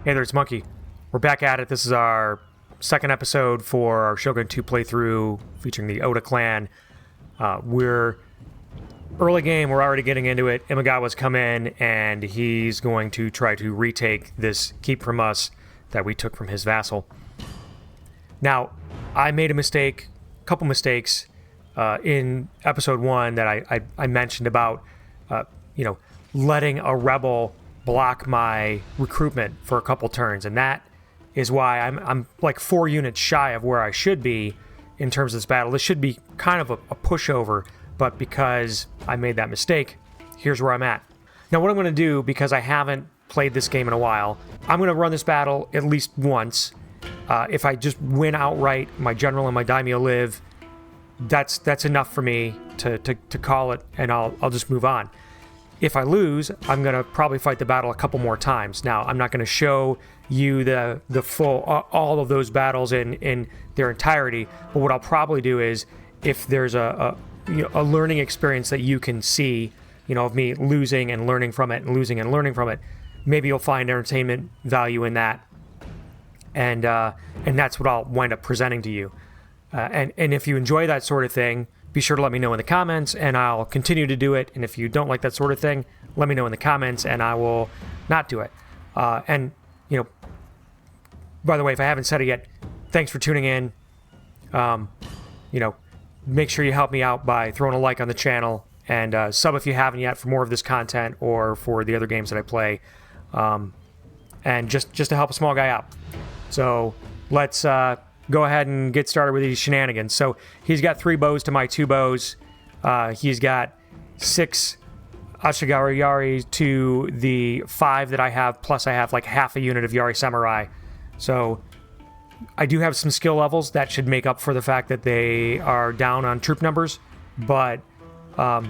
Hey there, it's Monkey. We're back at it. This is our second episode for our Shogun 2 playthrough featuring the Oda clan. We're early game, we're already getting into it. Imagawa's come in and he's going to try to retake this keep from us that we took from his vassal. Now, I made a mistake, a couple mistakes in episode 1 that I mentioned about, letting a rebel block my recruitment for a couple turns, and that is why I'm like 4 units shy of where I should be in terms of this battle. This should be kind of a pushover, but because I made that mistake, here's where I'm at. Now what I'm going to do, because I haven't played this game in a while, I'm going to run this battle at least once. If I just win outright, my general and my daimyo live, that's enough for me to call it, and I'll just move on. If I lose, I'm going to probably fight the battle a couple more times. Now, I'm not going to show you the full, all of those battles in their entirety, but what I'll probably do is, if there's a learning experience that you can see, of me losing and learning from it, and losing and learning from it, maybe you'll find entertainment value in that, and that's what I'll wind up presenting to you. And if you enjoy that sort of thing, be sure to let me know in the comments, and I'll continue to do it. And if you don't like that sort of thing, let me know in the comments, and I will not do it. And, by the way, if I haven't said it yet, thanks for tuning in. Make sure you help me out by throwing a like on the channel, and sub if you haven't yet for more of this content or for the other games that I play. And just to help a small guy out. So let's go ahead and get started with these shenanigans. So he's got 3 bows to my 2 bows. He's got 6 Ashigari Yari to the 5 that I have, plus I have like half a unit of Yari Samurai. So I do have some skill levels that should make up for the fact that they are down on troop numbers. But for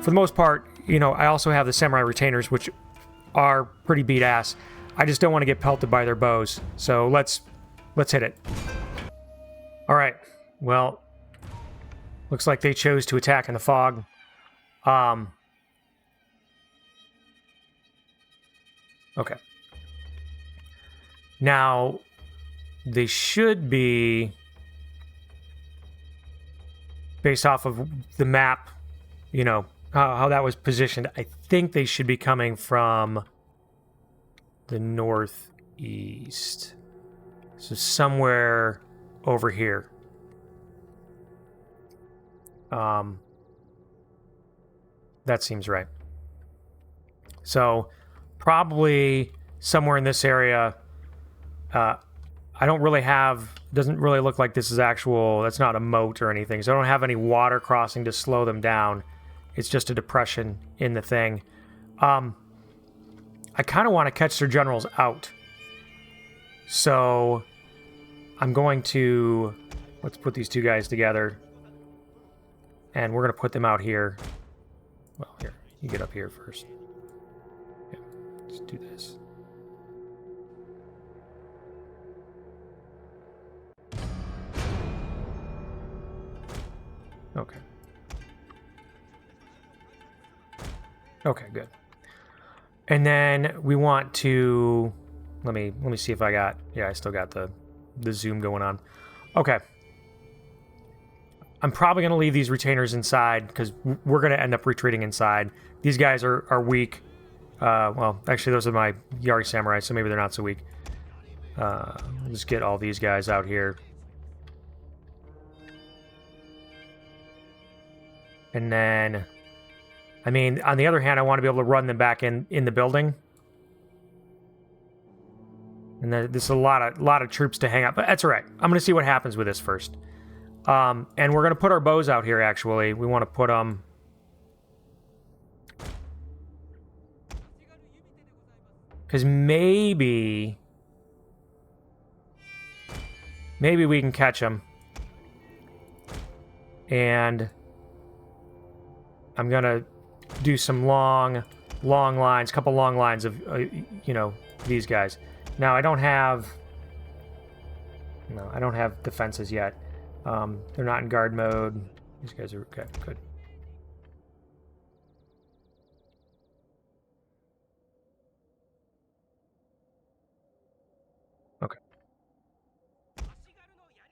the most part, I also have the Samurai Retainers, which are pretty beat ass. I just don't want to get pelted by their bows. So let's hit it. All right, well, looks like they chose to attack in the fog. Okay. Now, they should be, based off of the map, how that was positioned, I think they should be coming from the northeast. So somewhere over here. That seems right. So probably somewhere in this area. I don't really have, doesn't really look like this is actual, that's not a moat or anything. So I don't have any water crossing to slow them down. It's just a depression in the thing. I kind of want to catch their generals out. So I'm going to, let's put these 2 guys together, and we're going to put them out here. Well, here, you get up here first. Yeah, let's do this. Okay. Okay, good. And then we want to, let me see if I got, yeah, I still got the zoom going on. Okay. I'm probably going to leave these retainers inside because we're going to end up retreating inside. These guys are weak. Well, actually, those are my Yari Samurai, so maybe they're not so weak. Let's get all these guys out here. And then, I mean, on the other hand, I want to be able to run them back in the building. And this is a lot of troops to hang out, but that's all right. I'm going to see what happens with this first. And we're going to put our bows out here, actually. We want to put them... because maybe we can catch them. And I'm going to do some long lines, couple long lines of, these guys. Now, I don't have defenses yet. They're not in guard mode. These guys are okay, good.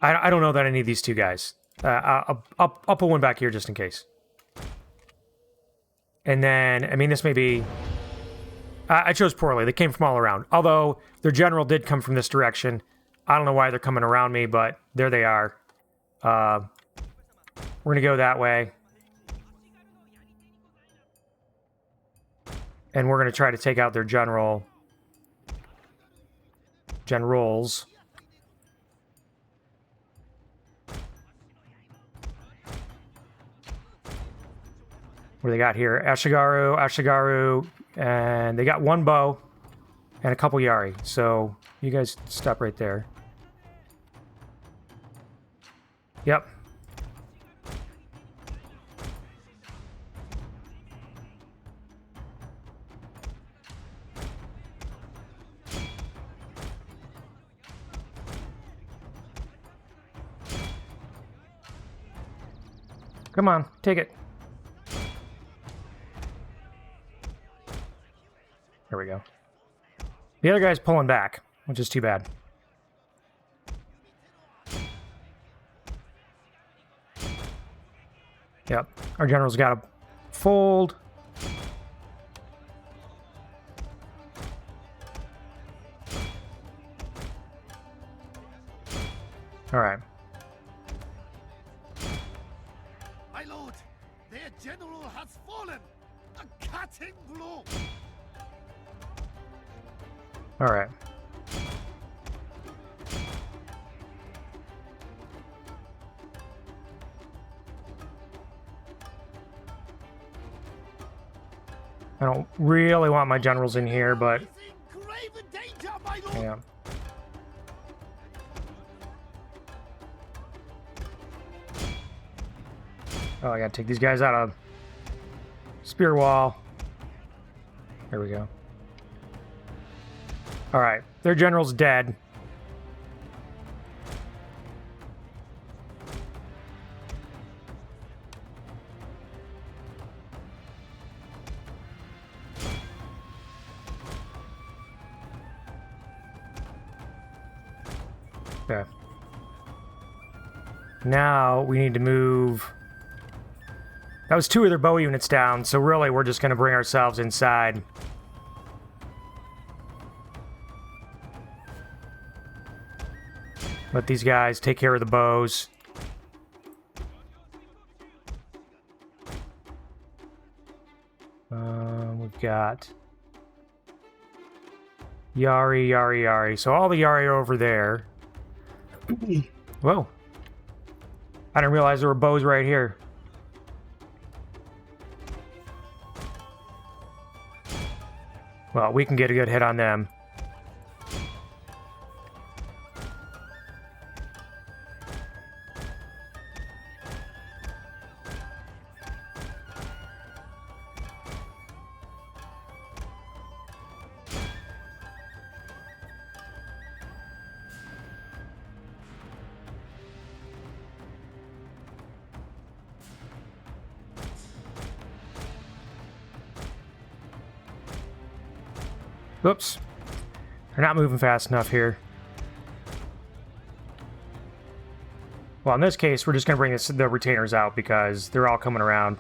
I don't know that I need these two guys. I'll put one back here just in case. And then, I mean, this may be... I chose poorly. They came from all around. Although, their general did come from this direction. I don't know why they're coming around me, but there they are. We're going to go that way. And we're going to try to take out their generals. What do they got here? Ashigaru, and they got one bow and a couple Yari. So you guys stop right there. Yep. Come on, take it. There we go. The other guy's pulling back, which is too bad. Yep, our general's got to fold. All right. My lord, their general has fallen. A cutting blow. All right. I don't really want my generals in here, but yeah. Oh, I gotta take these guys out of spear wall. There we go. All right, their general's dead. Okay. Now we need to move. That was 2 of their bow units down, so really we're just going to bring ourselves inside. Let these guys take care of the bows. We've got Yari. So all the Yari are over there. Whoa. I didn't realize there were bows right here. Well, we can get a good hit on them. Whoops. They're not moving fast enough here. Well, in this case, we're just going to bring the retainers out because they're all coming around.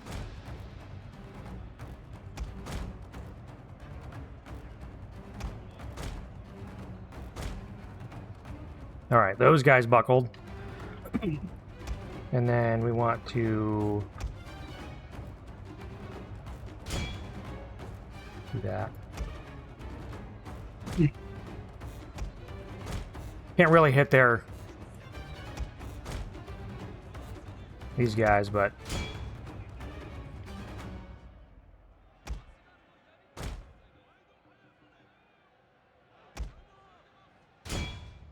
All right, those guys buckled. And then we want to do that. Can't really hit these guys, but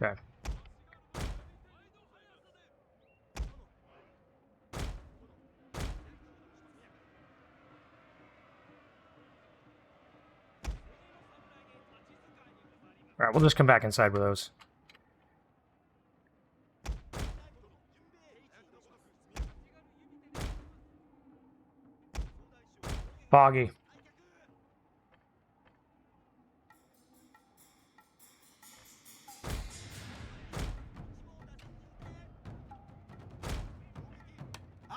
okay. All right, we'll just come back inside with those. Foggy.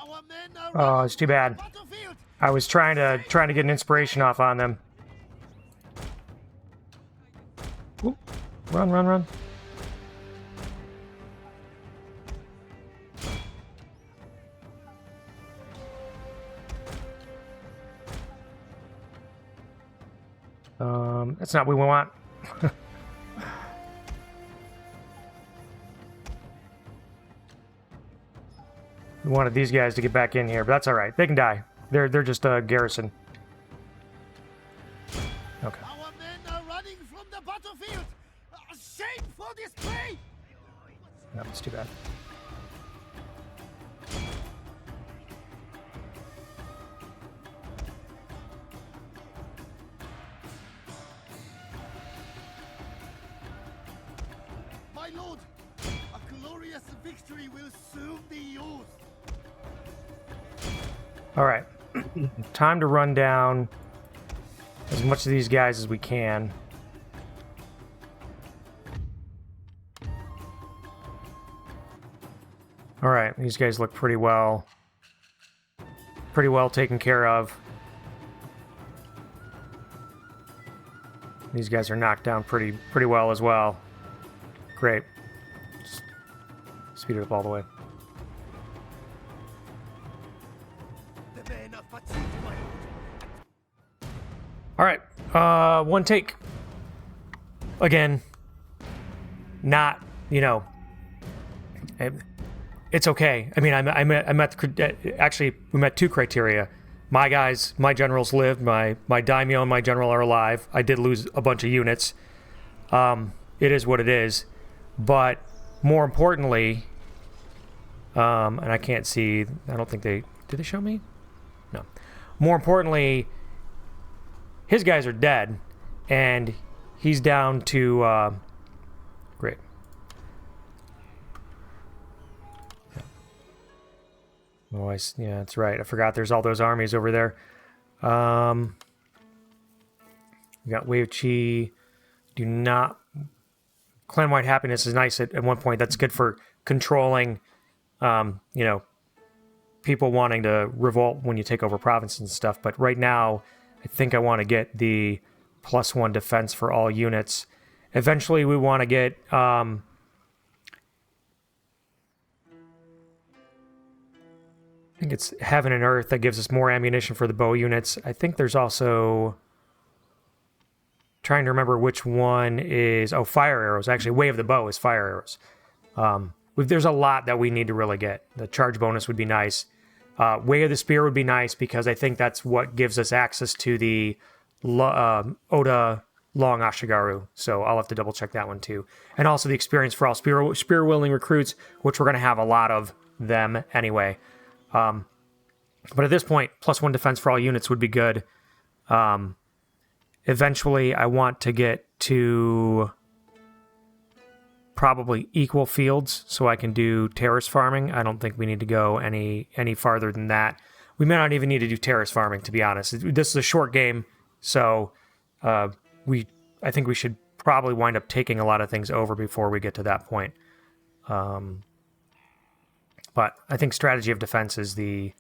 Our men are Oh, running it's too from the bad. battlefield. I was trying to get an inspiration off on them. Oop. Run, run, run. That's not what we want. We wanted these guys to get back in here, but that's all right. They can die. They're just a garrison. Okay. Our men are running from the battlefield. A shameful display. No, it's too bad. My lord, a glorious victory will soon be used. All right. Time to run down as much of these guys as we can. All right, these guys look pretty well taken care of. These guys are knocked down pretty well as well. Great. Just speed it up all the way. The men are fatigued, my lord. All right, one take. Again, not, you know, it's okay. I mean, I met actually, we met two criteria. My guys, my generals lived, my daimyo and my general are alive. I did lose a bunch of units. It is what it is. But more importantly, and I can't see, I don't think did they show me? No. More importantly, his guys are dead, and he's down to, great. Oh, yeah, that's right. I forgot there's all those armies over there. We got Wave Chi. Do not... Clan-wide happiness is nice at one point. That's good for controlling, you know, people wanting to revolt when you take over provinces and stuff. But right now, I think I want to get the +1 defense for all units. Eventually, we want to get... I think it's Heaven and Earth that gives us more ammunition for the bow units. I think there's also... Trying to remember which one is... Oh, fire arrows. Actually, Way of the Bow is fire arrows. There's a lot that we need to really get. The charge bonus would be nice. Way of the Spear would be nice because I think that's what gives us access to the Oda Long Ashigaru. So I'll have to double check that one too. And also the experience for all spear-wielding recruits, which we're going to have a lot of them anyway. But at this point, +1 defense for all units would be good. Eventually, I want to get to probably equal fields so I can do terrace farming. I don't think we need to go any farther than that. We may not even need to do terrace farming, to be honest. This is a short game, so I think we should probably wind up taking a lot of things over before we get to that point. But I think strategy of defense is the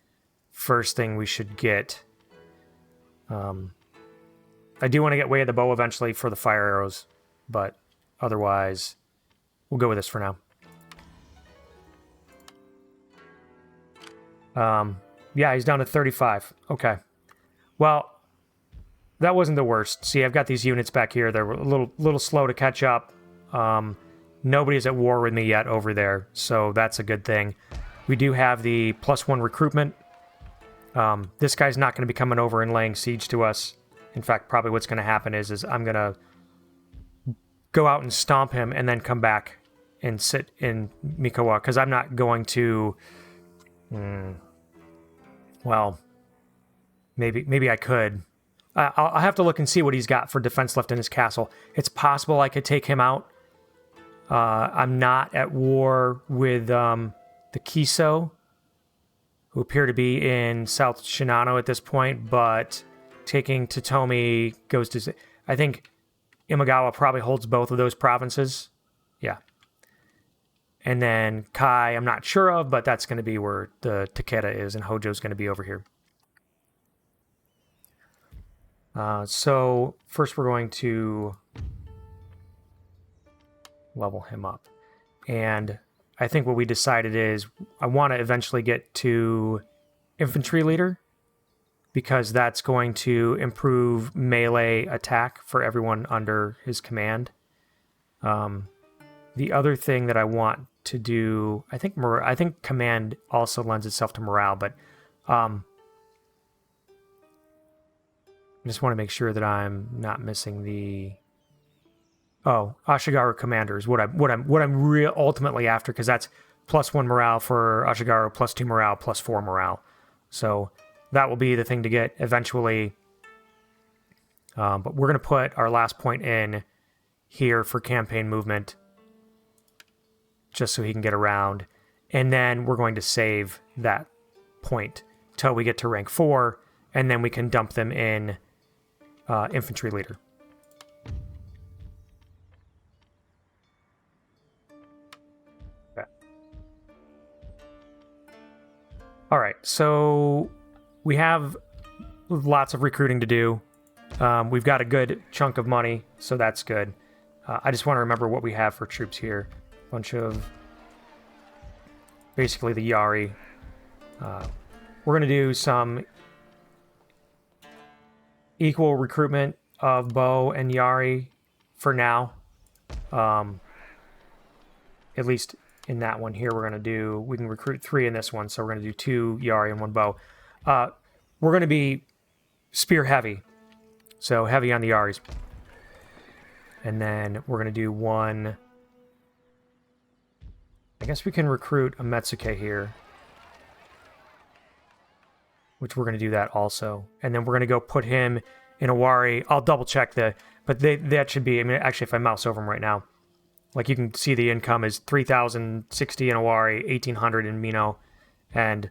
first thing we should get. I do want to get Way of the Bow eventually for the fire arrows, but otherwise, we'll go with this for now. Yeah, he's down to 35. Okay. Well, that wasn't the worst. See, I've got these units back here. They're a little slow to catch up. Nobody's at war with me yet over there, so that's a good thing. We do have the +1 recruitment. This guy's not going to be coming over and laying siege to us. In fact, probably what's going to happen is I'm going to go out and stomp him and then come back and sit in Mikawa, because I'm not going to... well, maybe I could. I'll have to look and see what he's got for defense left in his castle. It's possible I could take him out. I'm not at war with the Kiso, who appear to be in South Shinano at this point, but taking Totomi goes to... I think Imagawa probably holds both of those provinces. Yeah. And then Kai, I'm not sure of, but that's going to be where the Takeda is, and Hojo's going to be over here. So first we're going to level him up. And I think what we decided is I want to eventually get to infantry leader, because that's going to improve melee attack for everyone under his command. The other thing that I want to do, I think command also lends itself to morale, but I just want to make sure that I'm not missing the Ashigaru commander is what I'm ultimately after, because that's +1 morale for Ashigaru, +2 morale, +4 morale. So that will be the thing to get eventually. But we're going to put our last point in here for campaign movement, just so he can get around. And then we're going to save that point till we get to rank 4, and then we can dump them in infantry leader. Okay. All right, so we have lots of recruiting to do. We've got a good chunk of money, so that's good. I just want to remember what we have for troops here. Bunch of basically the Yari. We're going to do some equal recruitment of Bo and Yari for now. At least in that one here, we can recruit 3 in this one, so we're going to do 2 Yari and 1 Bo. We're going to be spear heavy, so heavy on the Yaris. And then we're going to do 1... I guess we can recruit a Metsuke here, which we're going to do that also. And then we're going to go put him in a Wari. I'll double check but that should be, I mean, actually, if I mouse over him right now, like you can see the income is 3,060 in a Wari, 1,800 in Mino, and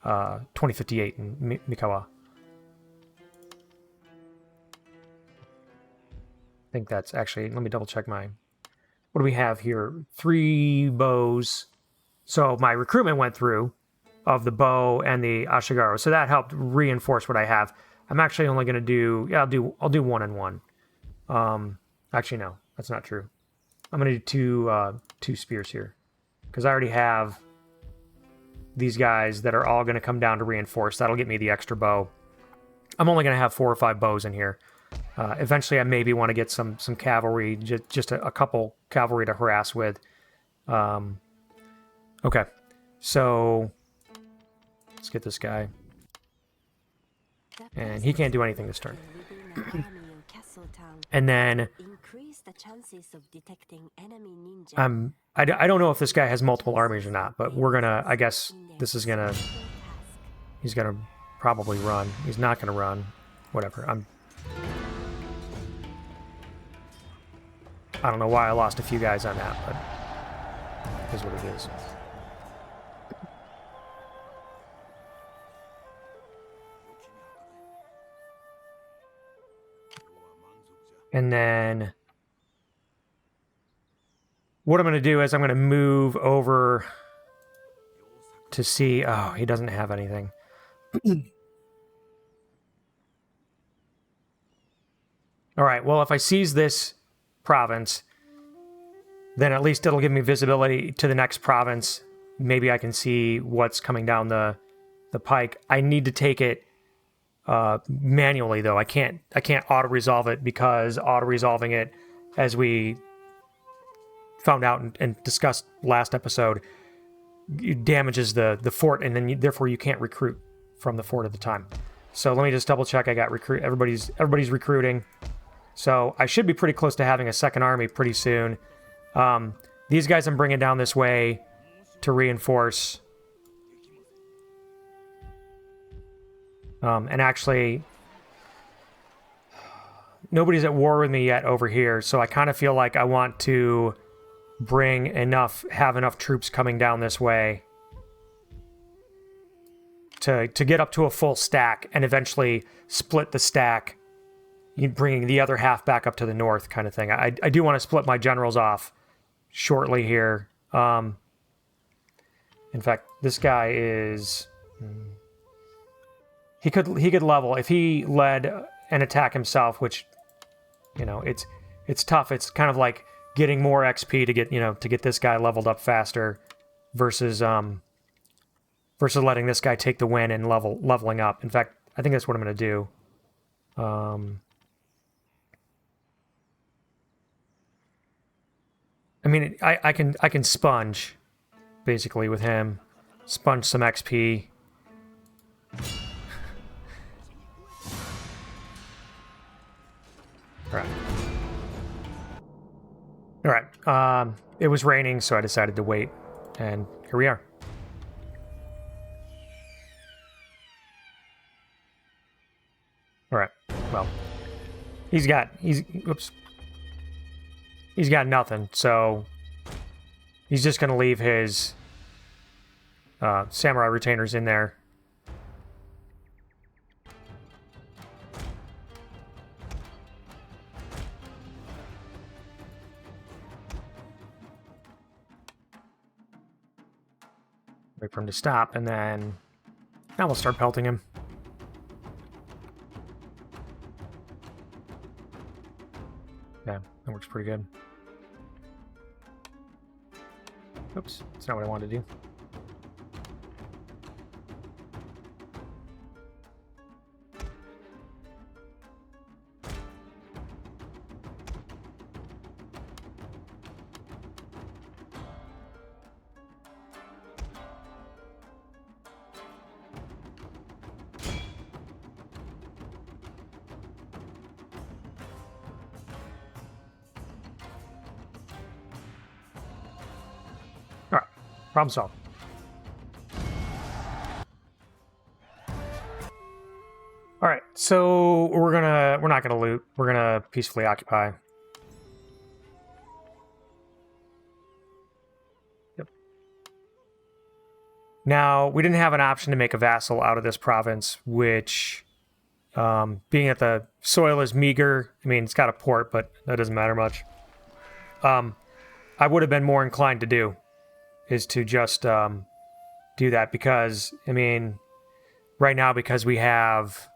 2058 in Mikawa. I think that's actually, let me double check what do we have here? 3 bows. So my recruitment went through of the bow and the Ashigaru. So that helped reinforce what I have. I'm actually only going to do, I'll do 1 and 1. Actually, no, that's not true. I'm going to do 2 spears here, because I already have these guys that are all going to come down to reinforce. That'll get me the extra bow. I'm only going to have 4 or 5 bows in here. Eventually, I maybe want to get some cavalry, just a couple cavalry to harass with. Okay, so let's get this guy. And he can't do anything this turn. And then I don't know if this guy has multiple armies or not, but we're gonna, I guess this is gonna, he's gonna probably run. He's not gonna run. Whatever. I don't know why I lost a few guys on that, but it is what it is. And then what I'm going to do is I'm going to move over to see... Oh, he doesn't have anything. All right, well, if I seize this province, then at least it'll give me visibility to the next province. Maybe I can see what's coming down the pike. I need to take it manually, though. I can't auto-resolve it, because auto-resolving it, as we found out and discussed last episode, it damages the fort, and then therefore you can't recruit from the fort at the time. So let me just double check. I got recruit. Everybody's recruiting. So I should be pretty close to having a second army pretty soon. These guys I'm bringing down this way to reinforce. And actually, nobody's at war with me yet over here, so I kind of feel like I want to have enough troops coming down this way to get up to a full stack, and eventually split the stack, bringing the other half back up to the north, kind of thing. I do want to split my generals off shortly here. In fact, this guy is... He could level if he led an attack himself, which, you know, it's tough. It's kind of like getting more XP to get, you know, to get this guy leveled up faster versus letting this guy take the win and leveling up. In fact, I think that's what I'm going to do. I mean, I can sponge basically with him, sponge some XP. All right. It was raining, so I decided to wait, and here we are. All right. Well, he's got nothing, so he's just gonna leave his samurai retainers in there. Wait for him to stop, and then now we'll start pelting him. Yeah, that works pretty good. Oops, that's not what I wanted to do. Problem solved. All right, so we're not gonna loot. We're gonna peacefully occupy. Yep. Now we didn't have an option to make a vassal out of this province, which, being that the soil is meager, I mean it's got a port, but that doesn't matter much. I would have been more inclined to do. Is to just do that because, I mean, right now because we have...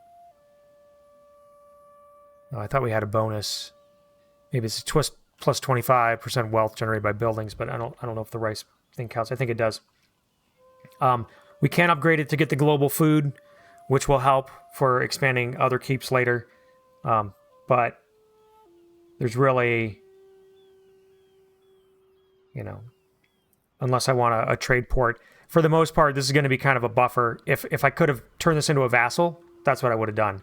Oh, I thought we had a bonus. Maybe it's plus 25% wealth generated by buildings, but I don't know if the rice thing counts. I think it does. We can upgrade it to get the global food, which will help for expanding other keeps later. But there's really, you know... Unless I want a trade port. For the most part, this is going to be kind of a buffer. If I could have turned this into a vassal, that's what I would have done.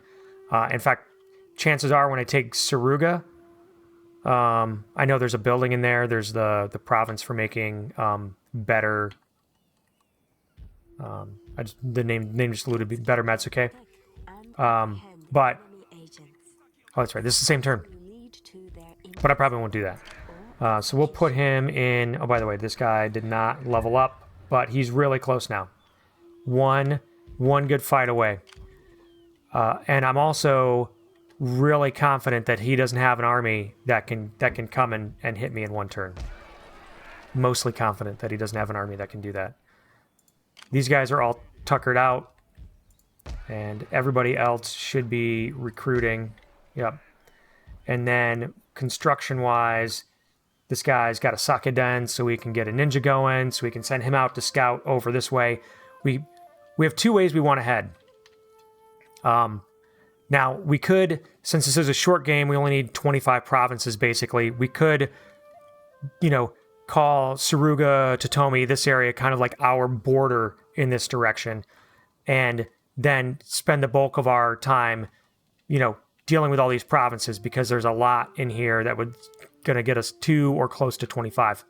In fact, chances are when I take Suruga, I know there's a building in there. There's the province for making better... the name just eluded me. Better Matsuke. But... Oh, that's right. This is the same turn. But I probably won't do that. So we'll put him in... Oh, by the way, this guy did not level up, but he's really close now. One good fight away. And I'm also really confident that he doesn't have an army that can come and hit me in one turn. Mostly confident that he doesn't have an army that can do that. These guys are all tuckered out, and everybody else should be recruiting. Yep. And then construction-wise... This guy's got a Sakuden, so we can get a ninja going, so we can send him out to scout over this way. We have two ways we want to head. Now, we could, since this is a short game, we only need 25 provinces, basically. We could, you know, call Suruga, Totomi, this area, kind of like our border in this direction, and then spend the bulk of our time, you know, dealing with all these provinces, because there's a lot in here that would... going to get us 2 or close to 25.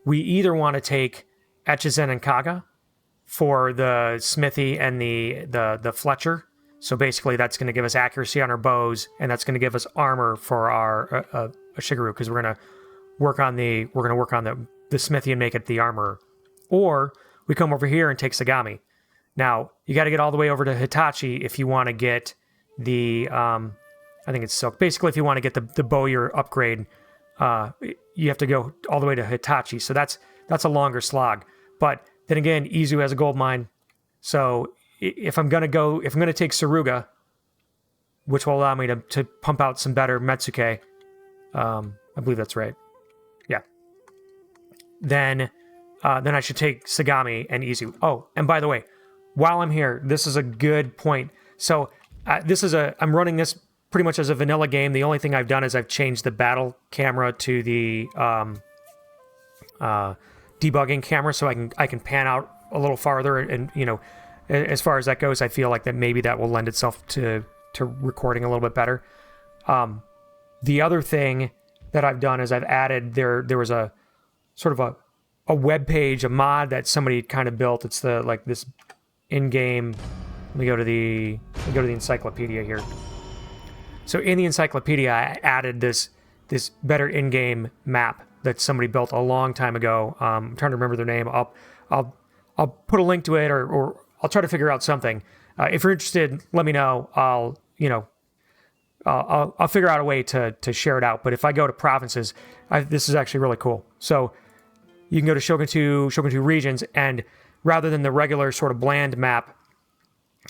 We either want to take Echizen and Kaga for the smithy and the Fletcher. So basically that's going to give us accuracy on our bows, and that's going to give us armor for our Shigeru, because we're going to work on the smithy and make it the armor. Or we come over here and take Sagami. Now, you got to get all the way over to Hitachi if you want to get the I think it's silk. Basically, if you want to get the bowyer upgrade, you have to go all the way to Hitachi. So that's a longer slog. But then again, Izu has a gold mine. So if I'm going to take Saruga, which will allow me to pump out some better Metsuke, I believe that's right. Yeah. Then I should take Sagami and Izu. Oh, and by the way, while I'm here, this is a good point. So I'm running this pretty much as a vanilla game. The only thing I've done is I've changed the battle camera to the debugging camera, so I can pan out a little farther. And as far as that goes, I feel like that maybe that will lend itself to recording a little bit better. The other thing that I've done is I've added there was a sort of a web page, a mod that somebody kind of built. It's this in-game. Let me go to the Encyclopedia here. So in the Encyclopedia, I added this better in-game map that somebody built a long time ago. I'm trying to remember their name. I'll put a link to it, or I'll try to figure out something. If you're interested, let me know. I'll figure out a way to share it out. But if I go to provinces, this is actually really cool. So you can go to Shogun 2 regions, and rather than the regular sort of bland map,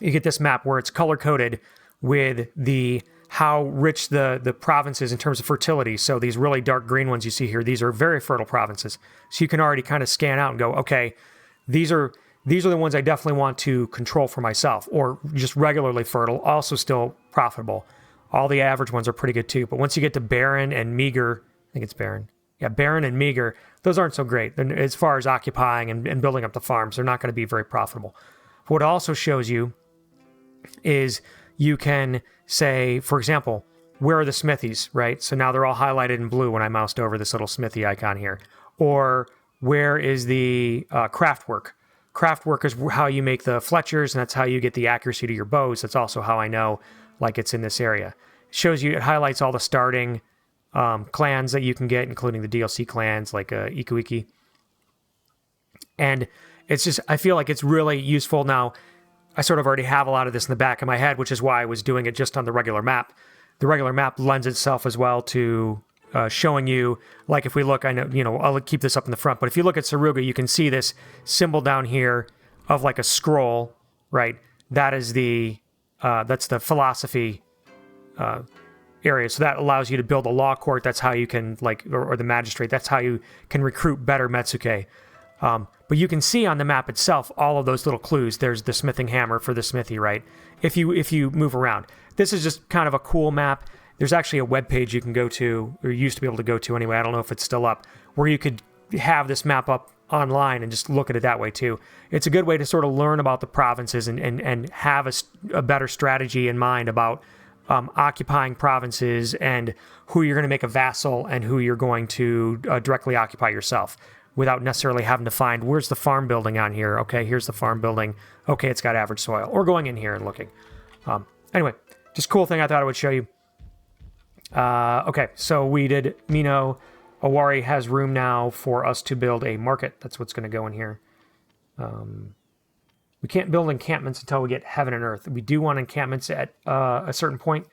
you get this map where it's color-coded with how rich the province is in terms of fertility. So these really dark green ones you see here, these are very fertile provinces. So you can already kind of scan out and go, okay, these are the ones I definitely want to control for myself, or just regularly fertile, also still profitable. All the average ones are pretty good too. But once you get to barren and meager, I think it's barren. Yeah, barren and meager, those aren't so great. As far as occupying and building up the farms, they're not going to be very profitable. What it also shows you is you can say, for example, where are the smithies, right? So now they're all highlighted in blue when I moused over this little smithy icon here. Or where is the craft work? Craft work is how you make the Fletchers, and that's how you get the accuracy to your bows. That's also how I know it's in this area. It highlights all the starting clans that you can get, including the DLC clans like Ikuiki. And it's just, I feel like it's really useful now. I sort of already have a lot of this in the back of my head, which is why I was doing it just on the regular map. The regular map lends itself as well to showing you, like if we look, I know, I'll keep this up in the front, but if you look at Saruga, you can see this symbol down here of like a scroll, right? That is that's the philosophy area. So that allows you to build a law court. That's how you can or the magistrate. That's how you can recruit better Metsuke. But you can see on the map itself all of those little clues. There's the smithing hammer for the smithy, right? If you move around. This is just kind of a cool map. There's actually a web page you can go to, or you used to be able to go to anyway. I don't know if it's still up, where you could have this map up online and just look at it that way too. It's a good way to sort of learn about the provinces and have a better strategy in mind about occupying provinces and who you're going to make a vassal and who you're going to directly occupy yourself, without necessarily having to find, where's the farm building on here? Okay, here's the farm building. Okay, it's got average soil. Or going in here and looking. Anyway, just a cool thing I thought I would show you. Okay, so we did Mino. Owari has room now for us to build a market. That's what's going to go in here. We can't build encampments until we get heaven and earth. We do want encampments at a certain point.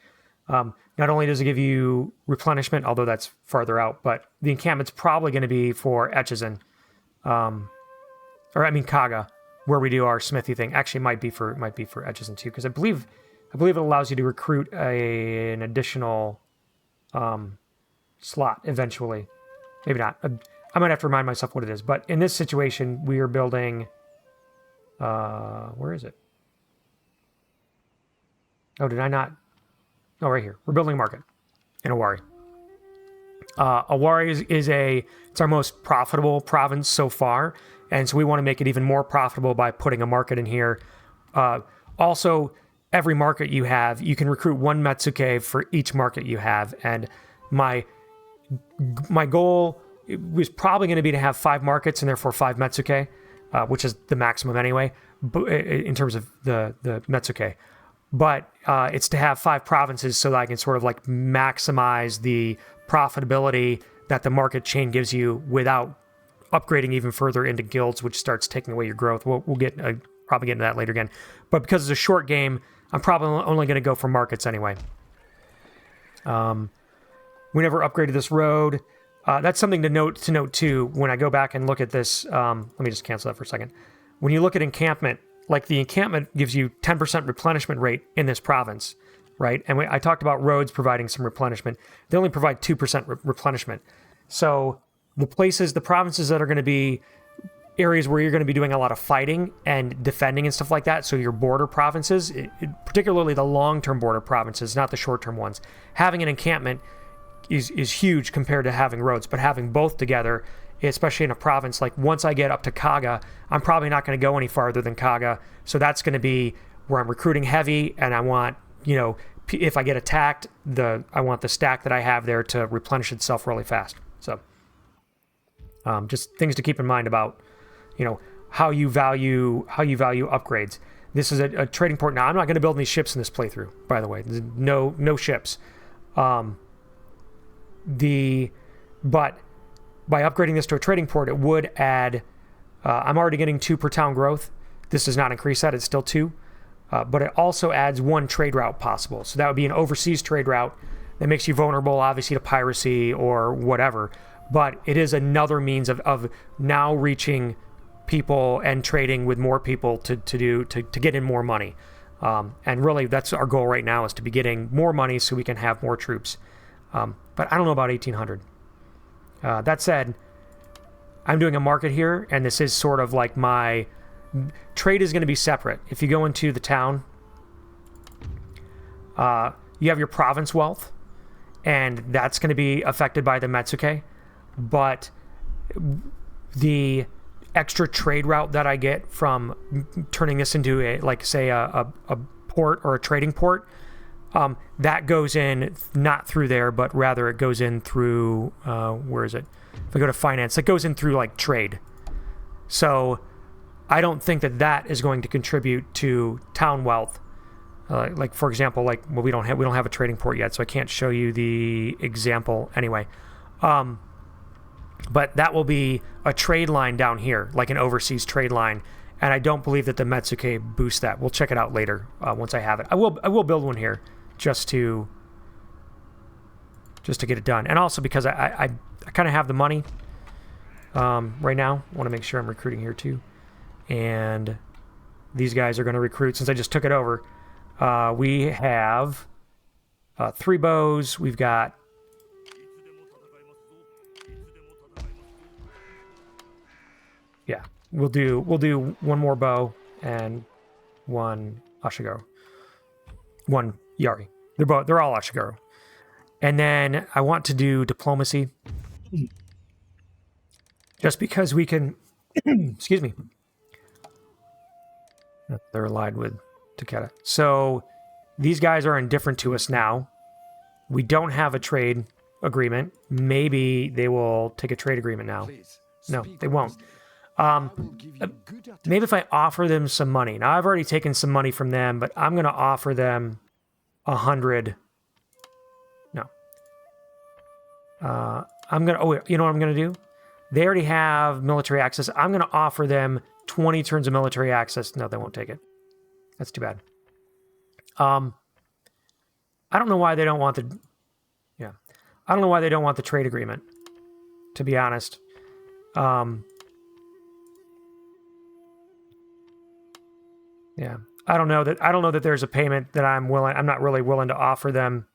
Not only does it give you replenishment, although that's farther out, but the encampment's probably going to be for Echizen. Kaga, where we do our smithy thing. Actually, it might be for Echizen too, because I believe it allows you to recruit an additional slot eventually. Maybe not. I might have to remind myself what it is. But in this situation, we are building... where is it? Oh, did I not... Oh, right here. We're building a market in Owari. Owari it's our most profitable province so far, and so we want to make it even more profitable by putting a market in here. Also, every market you have, you can recruit one Metsuke for each market you have, and my goal was probably going to be to have 5 markets and therefore 5 Metsuke, which is the maximum anyway, in terms of the Metsuke. But it's to have 5 provinces so that I can sort of maximize the profitability that the market chain gives you without upgrading even further into guilds, which starts taking away your growth. We'll probably get into that later again. But because it's a short game, I'm probably only going to go for markets anyway. We never upgraded this road. That's something to note too. When I go back and look at this, let me just cancel that for a second. When you look at encampment, like the encampment gives you 10% replenishment rate in this province, right? And I talked about roads providing some replenishment. They only provide 2% replenishment. So the provinces that are going to be areas where you're going to be doing a lot of fighting and defending and stuff like that, so your border provinces, particularly the long-term border provinces, not the short-term ones, having an encampment is huge compared to having roads. But having both together, especially in a province, like once I get up to Kaga, I'm probably not going to go any farther than Kaga. So that's going to be where I'm recruiting heavy, and I want, if I get attacked, I want the stack that I have there to replenish itself really fast. So just things to keep in mind about, how you value upgrades. This is a trading port. Now, I'm not going to build any ships in this playthrough, by the way. There's no ships. But by upgrading this to a trading port, it would add, I'm already getting 2 per town growth. This does not increase that, it's still 2. But it also adds 1 trade route possible. So that would be an overseas trade route that makes you vulnerable, obviously, to piracy or whatever. But it is another means of now reaching people and trading with more people to get in more money. And really, that's our goal right now, is to be getting more money so we can have more troops. But I don't know about 1800. That said, I'm doing a market here, and this is sort of like my trade is going to be separate. If you go into the town, you have your province wealth, and that's going to be affected by the Metsuke. But the extra trade route that I get from turning this into a port or a trading port, that goes in not through there, but rather it goes in through, where is it? If I go to finance, it goes in through like trade. So I don't think that is going to contribute to town wealth. Like for example, we don't have a trading port yet, so I can't show you the example anyway. But that will be a trade line down here, like an overseas trade line. And I don't believe that the Metsuke boosts that. We'll check it out later once I have it. I will build one here just to get it done. And also because I kind of have the money right now. I want to make sure I'm recruiting here too. And these guys are going to recruit since I just took it over. We have 3 bows. We've got we'll do 1 more bow and 1 Ashigaru. 1 Yari. They're all Ashigaru. And then I want to do diplomacy. Just because we can excuse me. They're allied with Takeda. So these guys are indifferent to us now. We don't have a trade agreement. Maybe they will take a trade agreement now. No, they won't. Maybe if I offer them some money. Now, I've already taken some money from them, but I'm going to offer them 100. No. I'm going to... you know what I'm going to do? They already have military access. I'm going to offer them 20 turns of military access. No, they won't take it. That's too bad. I don't know why they don't want the... Yeah. I don't know why they don't want the trade agreement, to be honest. Yeah, I don't know that there's a payment that I'm not really willing to offer them.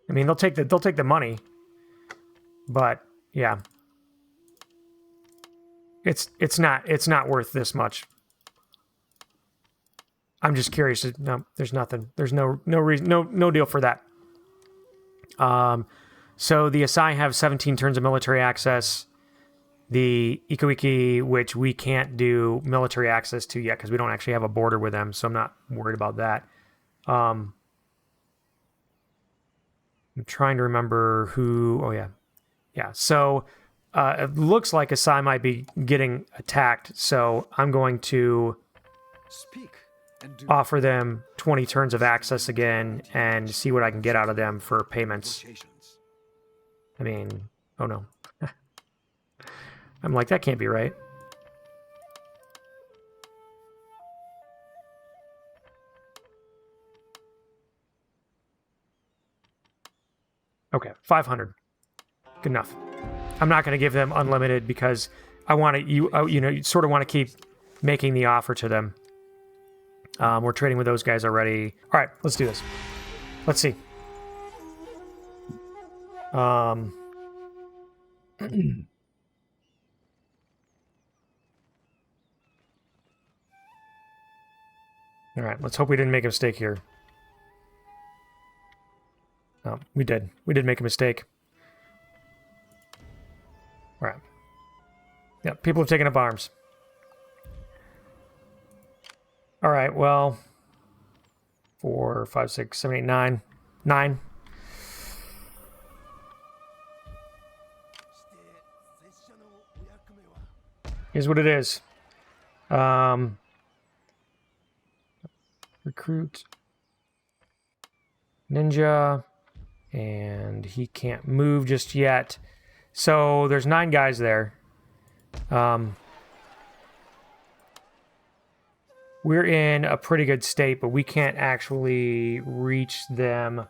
I mean, they'll take the money, but yeah, it's not worth this much. I'm just curious. No, there's nothing. There's no reason, no deal for that. So the Asai have 17 turns of military access. The Ikuiki, which we can't do military access to yet because we don't actually have a border with them, so I'm not worried about that. I'm trying to remember who... Oh, yeah. Yeah, so it looks like Asai might be getting attacked, so I'm going to offer them 20 turns of access again and see what I can get out of them for payments. I mean, oh no. I'm like, that can't be right. Okay, 500. Good enough. I'm not going to give them unlimited because I want to, you sort of want to keep making the offer to them. We're trading with those guys already. All right, let's do this. Let's see. All right, let's hope we didn't make a mistake here. Oh, we did. We did make a mistake. All right. Yeah, people have taken up arms. All right, well, 4, 5, 6, 7, 8, 9. 9. Here's what it is. Recruit. Ninja. And he can't move just yet. So there's 9 guys there. We're in a pretty good state, but we can't actually reach them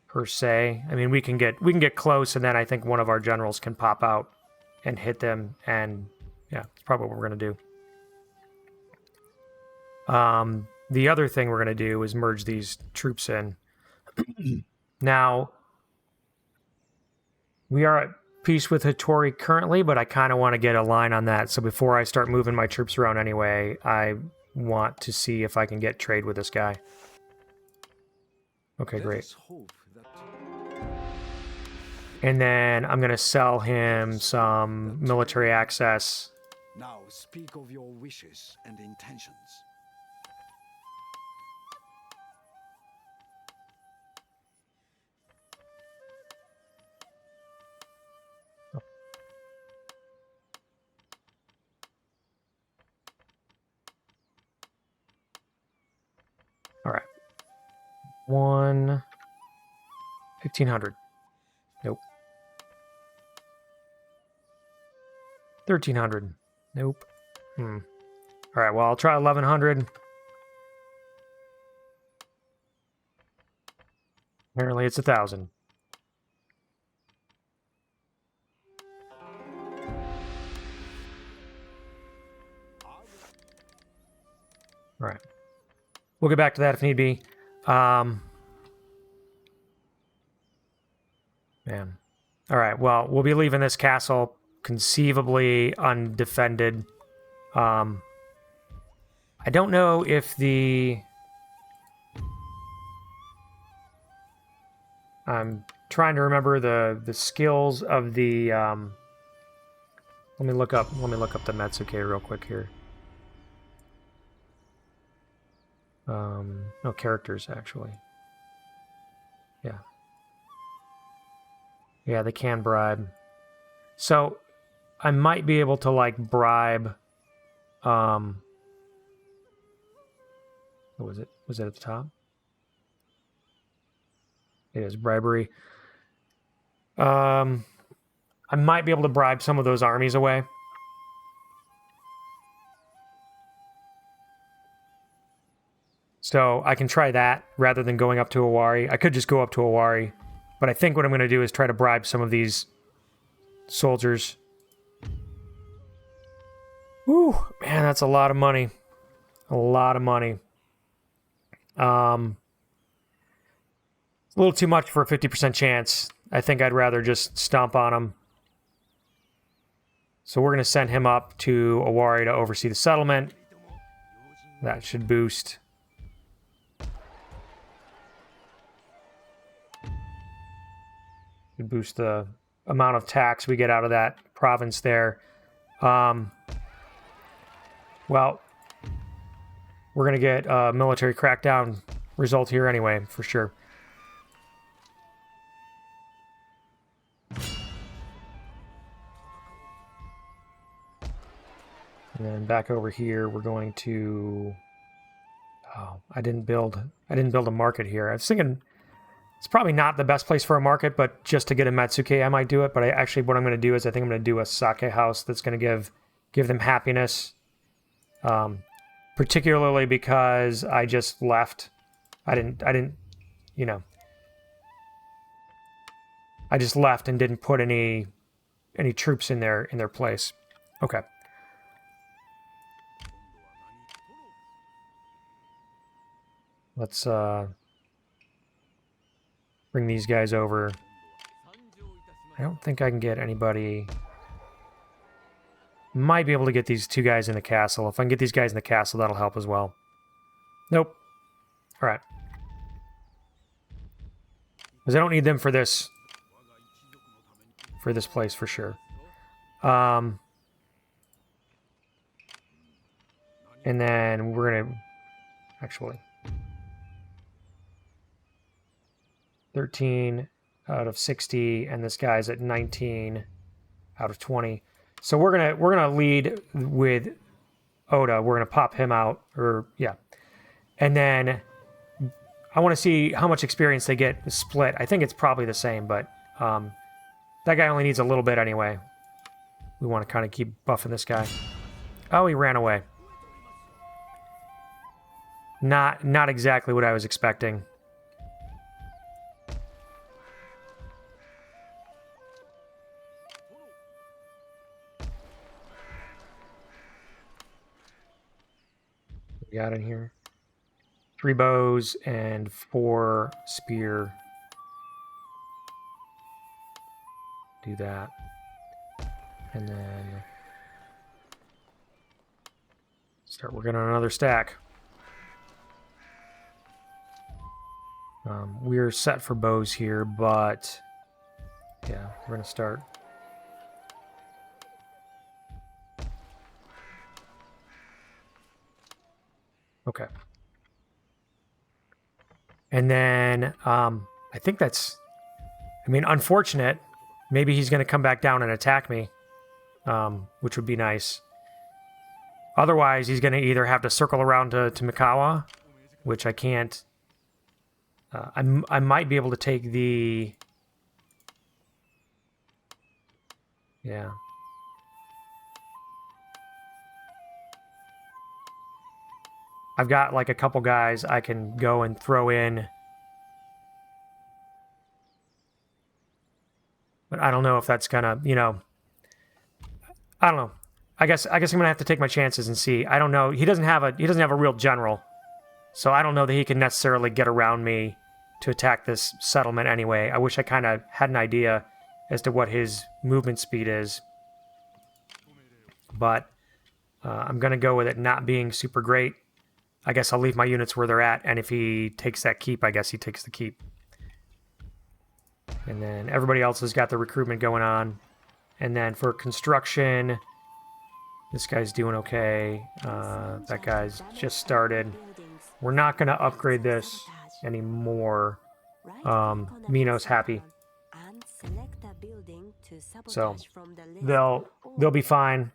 per se. I mean, we can get close, and then I think one of our generals can pop out and hit them, and yeah, that's probably what we're gonna do. The other thing we're gonna do is merge these troops in. Now, we are at peace with Hattori currently, but I kind of want to get a line on that. So before I start moving my troops around anyway, I want to see if I can get trade with this guy. Okay, great. And then I'm going to sell him some military access. Now speak of your wishes and intentions. All right. 1,500. Nope. 1,300. Nope. All right, well, I'll try 1,100. Apparently it's 1,000. All right. We'll get back to that if need be. Man. All right, well, we'll be leaving this castle conceivably undefended. I don't know if the... I'm trying to remember the skills of the... Let me look up the Metsuke real quick here. No, characters, actually. Yeah. Yeah, they can bribe. So, I might be able to, like, bribe... what was it? Was it at the top? It is bribery. I might be able to bribe some of those armies away. So I can try that rather than going up to Owari. I could just go up to Owari. But I think what I'm going to do is try to bribe some of these soldiers. Whew, man, that's a lot of money. A lot of money. A little too much for a 50% chance. I think I'd rather just stomp on him. So we're going to send him up to Owari to oversee the settlement. That should boost. Should boost the amount of tax we get out of that province there. Well, we're going to get a military crackdown result here anyway, for sure. And then back over here, we're going to... Oh, I didn't build a market here. I was thinking it's probably not the best place for a market, but just to get a Matsuke, I might do it. But what I'm going to do is I think I'm going to do a sake house that's going to give them happiness. Particularly because I just left. I didn't, you know. I just left and didn't put any troops in their place. Okay. Let's bring these guys over. I don't think I can get anybody. Might be able to get these two guys in the castle. If I can get these guys in the castle, that'll help as well. Nope. All right. Because I don't need them for this place for sure. And then we're gonna actually 13 out of 60, and this guy's at 19 out of 20. So we're gonna lead with Oda. We're gonna pop him out, or yeah, and then I want to see how much experience they get split. I think it's probably the same, but that guy only needs a little bit anyway. We want to kind of keep buffing this guy. Oh, he ran away. Not exactly what I was expecting. We got in here 3 bows and 4 spear. Do that. And then start working on another stack. We're set for bows here, but yeah, we're gonna start. Okay. And then I think that's, I mean, unfortunate. Maybe he's going to come back down and attack me, which would be nice. Otherwise, he's going to either have to circle around to Mikawa, which I can't. I might be able to take the... Yeah. I've got like a couple guys I can go and throw in. But I don't know if that's gonna, you know, I don't know. I guess I'm gonna have to take my chances and see. I don't know. He doesn't have a real general. So I don't know that he can necessarily get around me to attack this settlement anyway. I wish I kind of had an idea as to what his movement speed is. But I'm gonna go with it not being super great. I guess I'll leave my units where they're at, and if he takes that keep, I guess he takes the keep. And then everybody else has got the recruitment going on. And then for construction, this guy's doing okay. That guy's just started. We're not going to upgrade this anymore. Mino's happy. So they'll be fine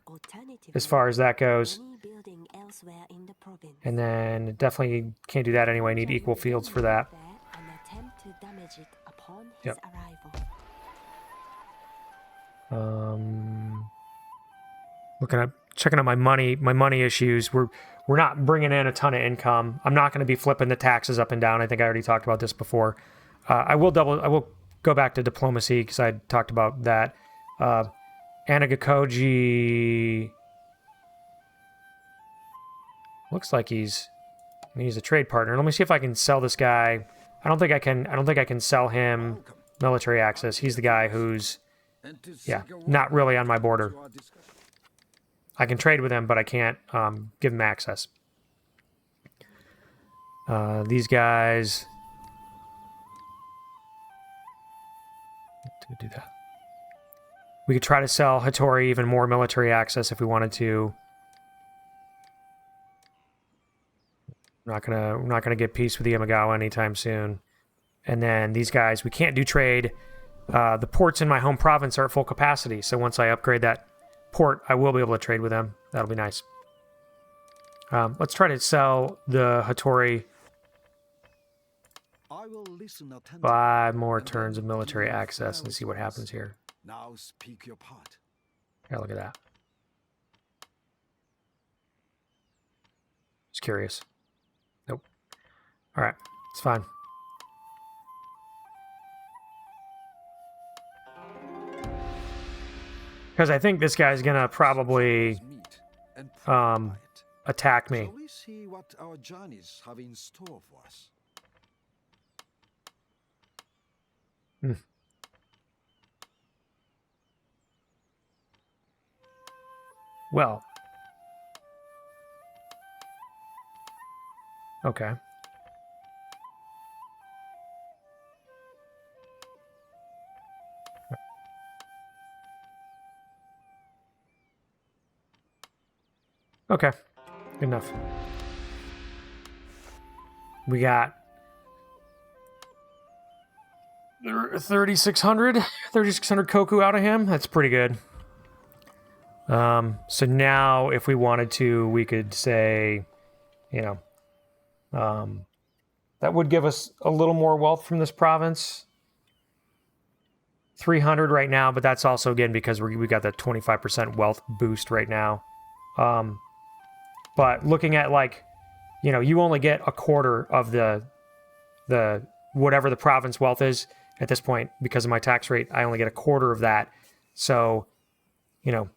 as far as that goes. And then definitely can't do that anyway. Need equal fields for that. Yep. Checking out my money issues. We're not bringing in a ton of income. I'm not going to be flipping the taxes up and down. I think I already talked about this before. I will go back to diplomacy because I talked about that. Anagakoji looks like he's a trade partner. Let me see if I can sell this guy. I don't think I can sell him military access. He's the guy who's not really on my border. I can trade with him, but I can't give him access. These guys do that. We could try to sell Hattori even more military access if we wanted to. We're not gonna get peace with the Imagawa anytime soon. And then these guys, we can't do trade. The ports in my home province are at full capacity, so once I upgrade that port, I will be able to trade with them. That'll be nice. Let's try to sell the Hattori 5 more turns of military access and see what happens here. Now speak your part. Yeah, look at that. Just curious. Nope. All right, it's fine. Because I think this guy's gonna probably attack me. Shall we see what our journeys have in store for us? Well. Okay. Okay. Good enough. We got 3,600 koku out of him. That's pretty good. So now if we wanted to, we could say, you know, that would give us a little more wealth from this province. 300 right now, but that's also, again, because we got that 25% wealth boost right now. But looking at, like, you know, you only get a quarter of the whatever the province wealth is at this point. Because of my tax rate, I only get a quarter of that. So, you know,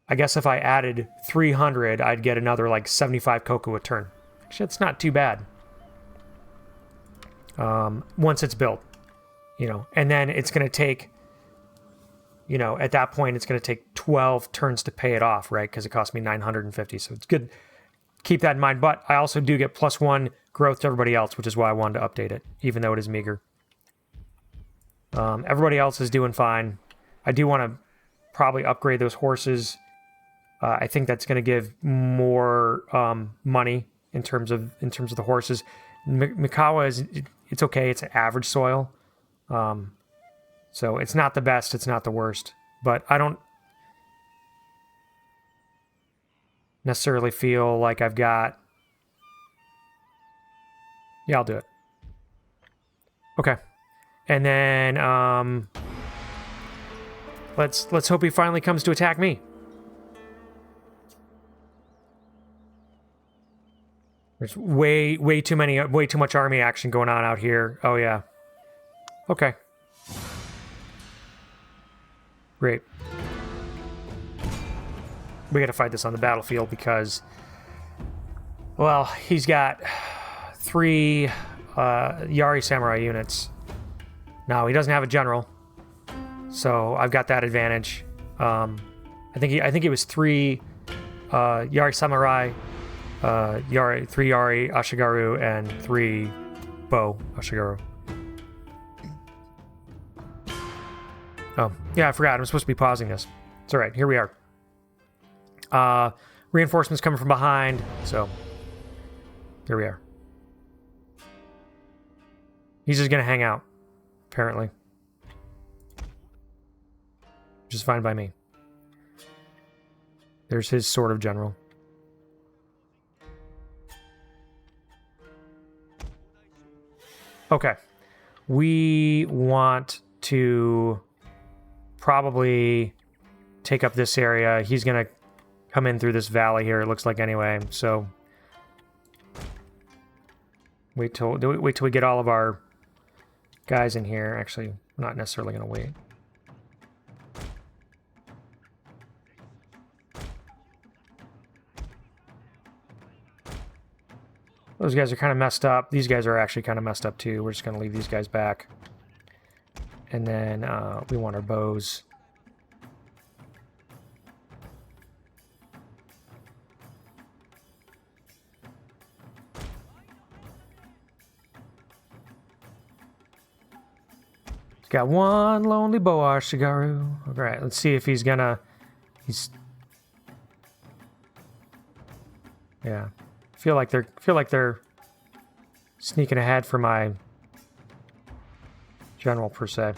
I guess if I added 300, I'd get another, like, 75 koku a turn. Actually, it's not too bad. Once it's built, you know. And then it's going to take, you know, at that point, it's going to take 12 turns to pay it off, right? Because it cost me 950. So it's good. Keep that in mind. But I also do get +1 growth to everybody else, which is why I wanted to update it, even though it is meager. Everybody else is doing fine. I do want to probably upgrade those horses. I think that's going to give more money in terms of the horses. Mikawa it's okay. It's an average soil, so it's not the best. It's not the worst. But I don't necessarily feel like I've got. Yeah, I'll do it. Okay, and then let's hope he finally comes to attack me. There's way too much army action going on out here. Oh, yeah. Okay. Great. We gotta fight this on the battlefield because, well, he's got 3 Yari Samurai units. Now, he doesn't have a general, so I've got that advantage. I think it was 3 Yari Samurai, 3 Yari Ashigaru, and 3 Bo Ashigaru. Oh, yeah, I forgot. I'm supposed to be pausing this. It's all right. Here we are. Reinforcements coming from behind, so here we are. He's just going to hang out, apparently. Which is fine by me. There's his sword of general. Okay. We want to probably take up this area. He's going to come in through this valley here, it looks like, anyway. So wait till we get all of our guys in here. Actually, I'm not necessarily going to wait. Those guys are kind of messed up. These guys are actually kind of messed up too. We're just going to leave these guys back. And then we want our bows. He's got one lonely bow, Ashigaru. All right, let's see if he's gonna... Yeah. Feel like they're sneaking ahead for my general, per se.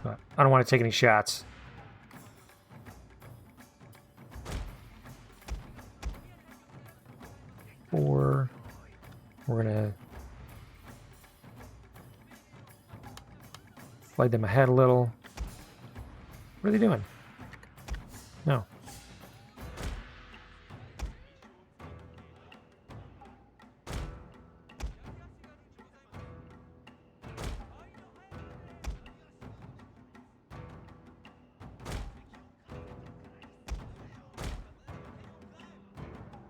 But I don't want to take any shots. Or we're gonna slide them ahead a little. What are they doing? No.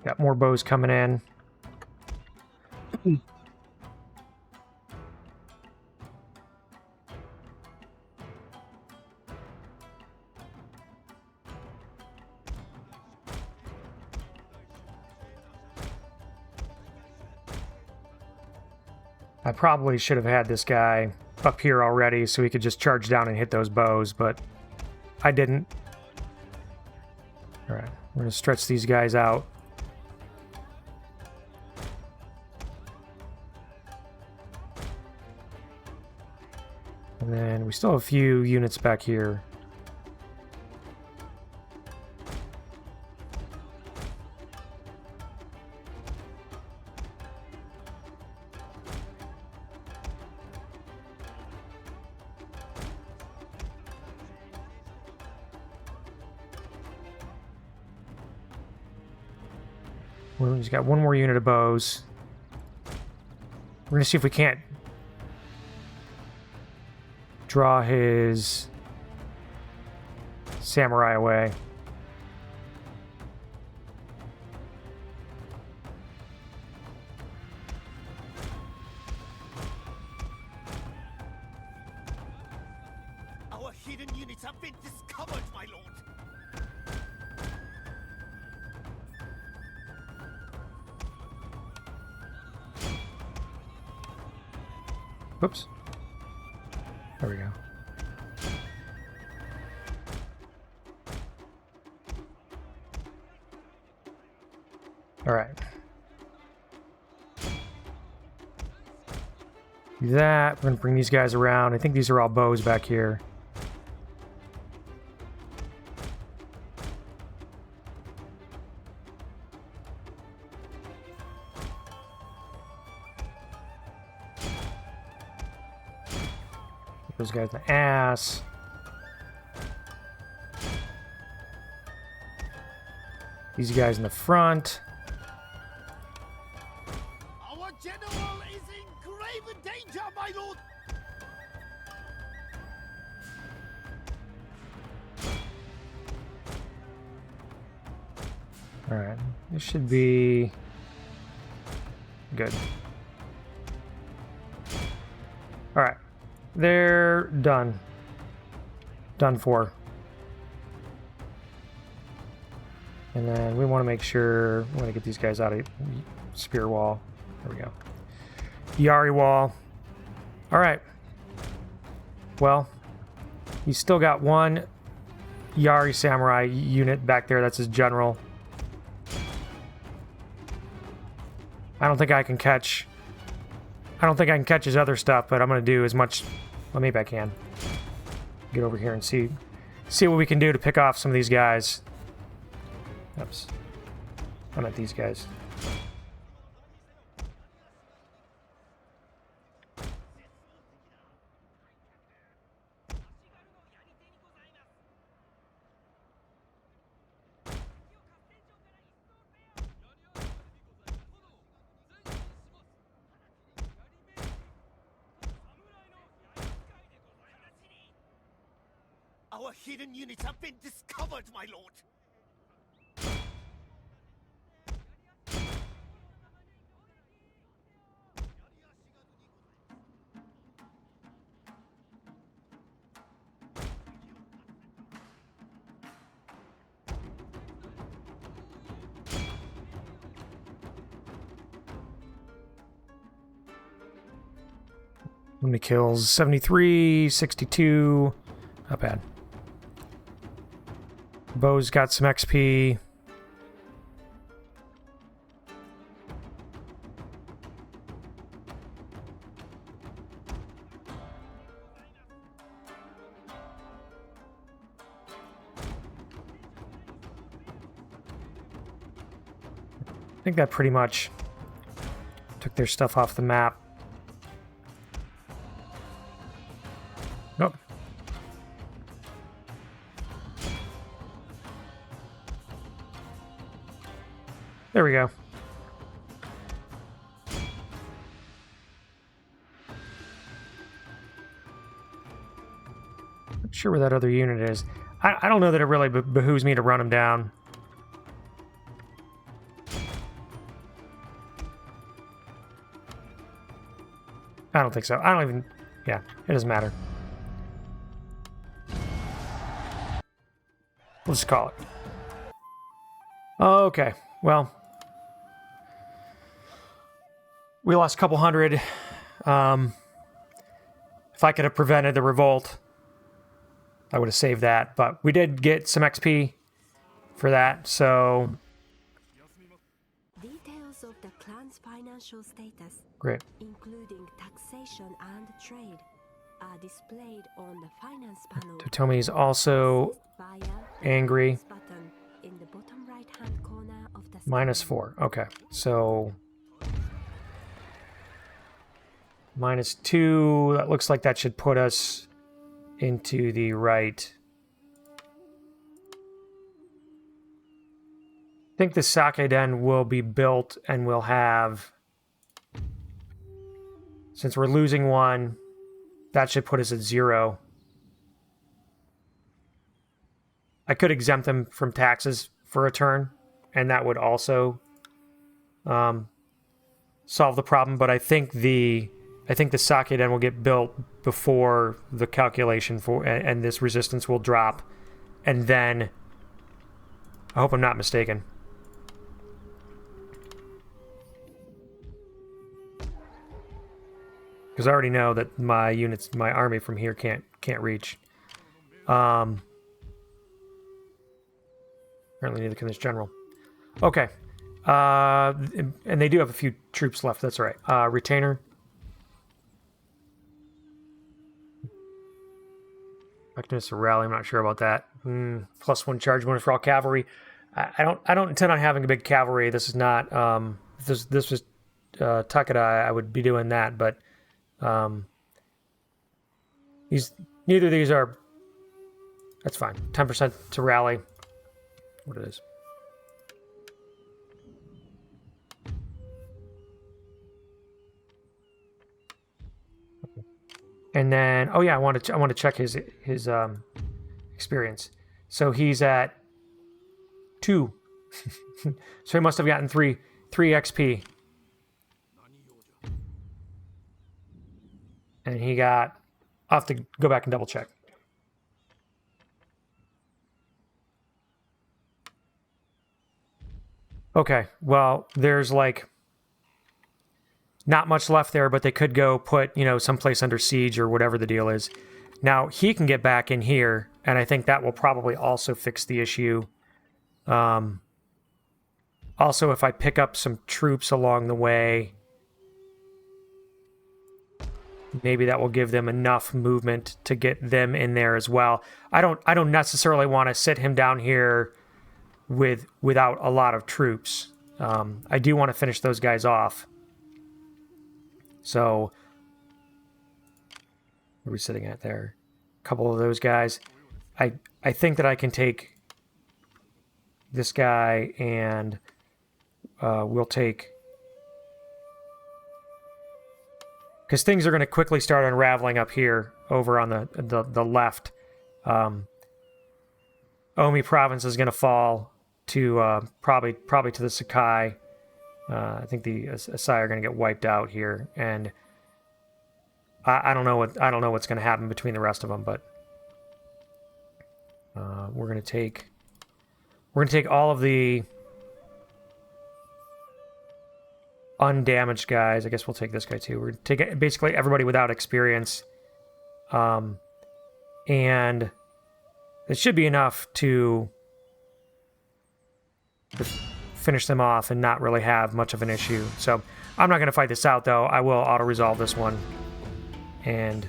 Got more bows coming in. I probably should have had this guy up here already so he could just charge down and hit those bows, but I didn't. Alright, we're going to stretch these guys out. And then we still have a few units back here. He's got one more unit of bows. We're going to see if we can't draw his samurai away. Our hidden units have been discovered, my lord. Whoops. There we go. All right. Do that. We're going to bring these guys around. I think these are all bows back here. Those guys in the ass. These guys in the front. Our general is in grave danger, my lord. All right, this should be good. All right. They're done. Done for. And then we want to make sure we want to get these guys out of spear wall. There we go. Yari wall. All right. Well, he's still got one Yari samurai unit back there. That's his general. I don't think I can catch his other stuff, but I'm going to do as much. Well, maybe I can. Get over here and see what we can do to pick off some of these guys. Oops. I meant these guys. Our hidden units have been discovered, my lord. How many kills? 73, 62. Not bad. Bo's got some XP. I think that pretty much took their stuff off the map. Nope. There we go. Not sure where that other unit is. I don't know that it really behooves me to run them down. I don't think so. I don't even... Yeah, it doesn't matter. We'll just call it. Okay, well... We lost a couple hundred. If I could have prevented the revolt, I would have saved that. But we did get some XP for that, so... Details of the clan's financial status, Great. including taxation and trade, are displayed on the finance panel. Totomi's also Via angry. the button in the bottom right-hand corner of the -4. Okay, so... -2. That looks like that should put us into the right. I think the sake den will be built and we'll have... Since we're losing one, that should put us at 0. I could exempt them from taxes for a turn, and that would also solve the problem, but I think the sake den will get built before the calculation for, and this resistance will drop, and then I hope I'm not mistaken. Because I already know that my units, my army from here can't reach. Apparently neither can this general. Okay. And they do have a few troops left, that's all right. Retainer. Effectiveness of rally, I'm not sure about that. +1 charge bonus for all cavalry. I don't intend on having a big cavalry. This is not if this was Takeda, I would be doing that, but neither of these are. That's fine. 10% to rally. What it is. And then, oh yeah, I want to check his experience. So he's at 2. So he must have gotten 3 XP. And he got... I'll have to go back and double check. Okay, well, there's like not much left there, but they could go put, someplace under siege or whatever the deal is. Now, he can get back in here, and I think that will probably also fix the issue. Also, if I pick up some troops along the way, maybe that will give them enough movement to get them in there as well. I don't necessarily want to sit him down here without a lot of troops. I do want to finish those guys off. So, what are we sitting at there? A couple of those guys. I think that I can take this guy and we'll take... Because things are going to quickly start unraveling up here over on the left. Omi province is going to fall to probably to the Sakai. I think the Asai are going to get wiped out here, and I don't know what's going to happen between the rest of them, but we're going to take all of the undamaged guys. I guess we'll take this guy too. We're going to take basically everybody without experience, and it should be enough to finish them off and not really have much of an issue. So I'm not going to fight this out, though. I will auto-resolve this one. And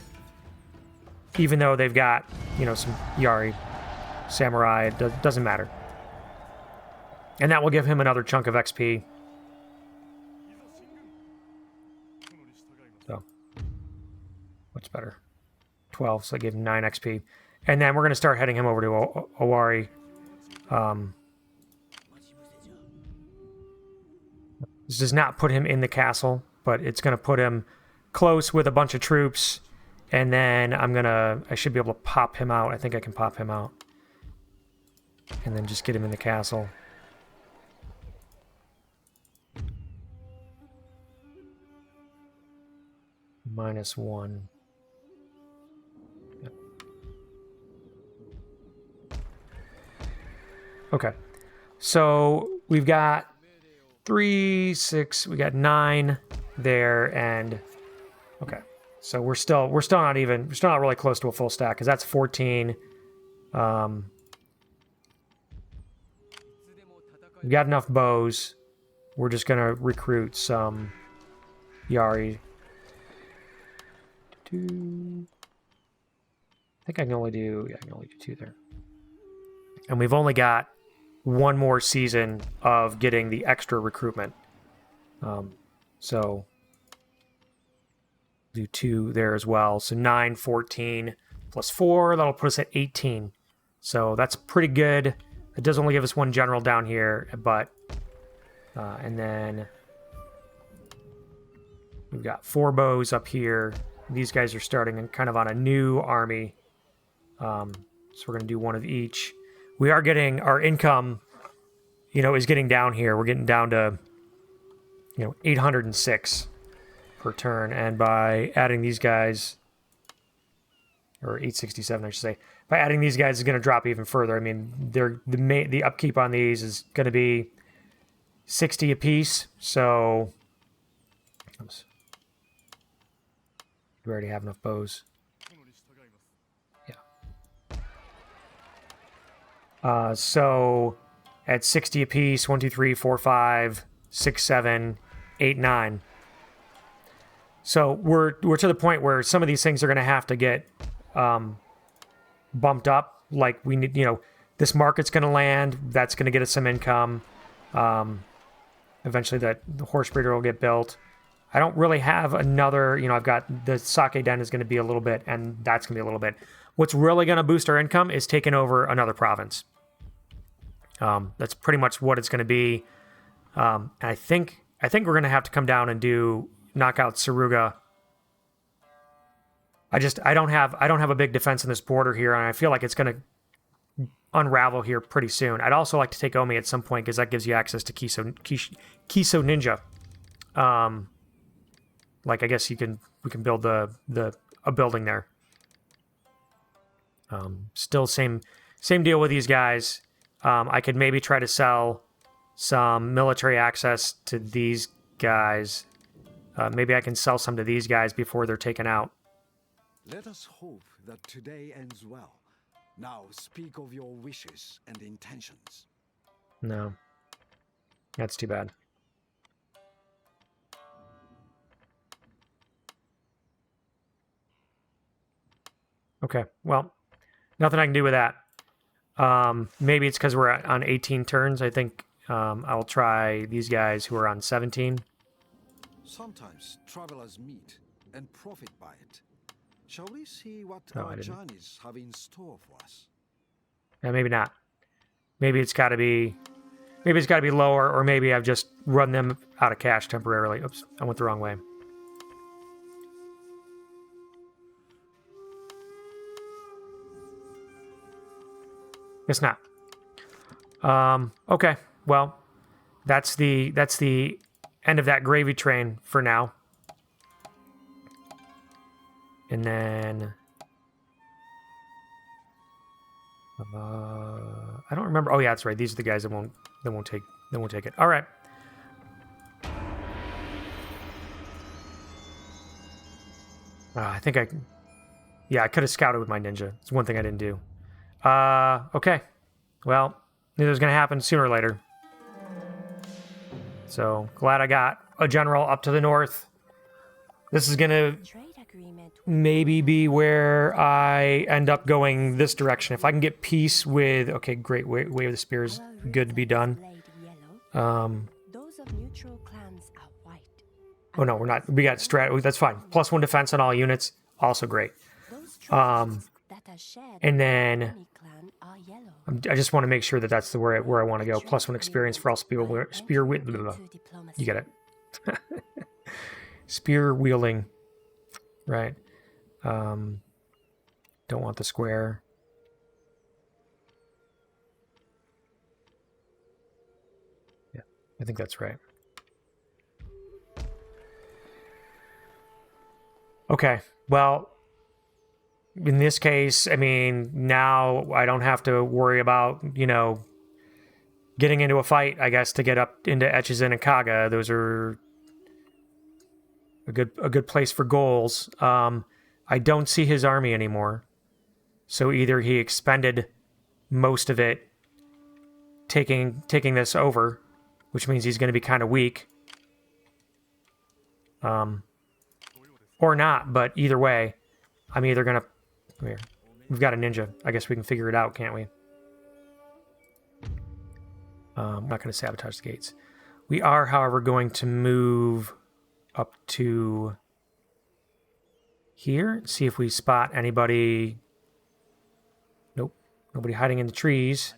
even though they've got, some Yari, Samurai, it doesn't matter. And that will give him another chunk of XP. So, what's better? 12, so I gave him 9 XP. And then we're going to start heading him over to Owari. This does not put him in the castle, but it's going to put him close with a bunch of troops, and then I should be able to pop him out. I think I can pop him out. And then just get him in the castle. -1. Yep. Okay. So we've got 3, 6, we got 9 there, and okay. So we're still not really close to a full stack, because that's 14. We've got enough bows. We're just gonna recruit some Yari. I think I can only do 2 there. And we've only got 1 more season of getting the extra recruitment. So do 2 there as well. So 9, 14 plus 4, that'll put us at 18. So that's pretty good. It does only give us 1 general down here, but and then we've got 4 bows up here. These guys are starting in kind of on a new army. So we're going to do 1 of each. We are getting our income, is getting down here. We're getting down to, 806 per turn. And by adding these guys, or 867, I should say, by adding these guys is going to drop even further. I mean, the upkeep on these is going to be 60 apiece. So we already have enough bows. Yeah. So at 60 apiece, 1, 2, 3, 4, 5, 6, 7, 8, 9. So we're to the point where some of these things are going to have to get bumped up. Like we need, this market's going to land. That's going to get us some income. Eventually the horse breeder will get built. I don't really have another, I've got the sake den is going to be a little bit, and that's going to be a little bit. What's really going to boost our income is taking over another province. That's pretty much what it's going to be. And I think we're going to have to come down and knock out Saruga. I don't have a big defense in this border here, and I feel like it's going to unravel here pretty soon. I'd also like to take Omi at some point, because that gives you access to Kiso Ninja. Like, I guess we can build a building there. Still same deal with these guys. I could maybe try to sell some military access to these guys. Maybe I can sell some to these guys before they're taken out. Let us hope that today ends well. Now speak of your wishes and intentions. No. That's too bad. Okay, well, nothing I can do with that. Maybe it's because we're on 18 turns. I think I'll try these guys who are on 17. Sometimes travelers meet and profit by it. Shall we see what No, our I didn't. journeys have in store for us? Yeah, maybe not. Maybe it's got to be lower, or maybe I've just run them out of cash temporarily. Oops, I went the wrong way. Guess not. Okay, well, that's the end of that gravy train for now. And then I don't remember. Oh yeah, that's right. These are the guys that won't take it. All right. I think I could have scouted with my ninja. It's one thing I didn't do. Okay. Well, knew it was going to happen sooner or later. So, glad I got a general up to the north. This is going to maybe be where I end up going this direction. If I can get peace with... Okay, great. Way of the Spear is good to be done. Those of neutral clans are white. Oh, no, we're not. We got strat. That's fine. +1 defense on all units. Also great. And then I just want to make sure that that's where I want to go. +1 experience for all spear you get it. Spear wielding, right? Don't want the square. Yeah, I think that's right. Okay, well, in this case, I mean, now I don't have to worry about, you know, getting into a fight, I guess, to get up into Echizen and Kaga. Those are a good place for goals. I don't see his army anymore. So either he expended most of it taking this over, which means he's going to be kind of weak. Or not, but either way, I'm either going to... Come here. We've got a ninja. I guess we can figure it out, can't we? I'm not going to sabotage the gates. We are, however, going to move up to here. See if we spot anybody. Nope. Nobody hiding in the trees.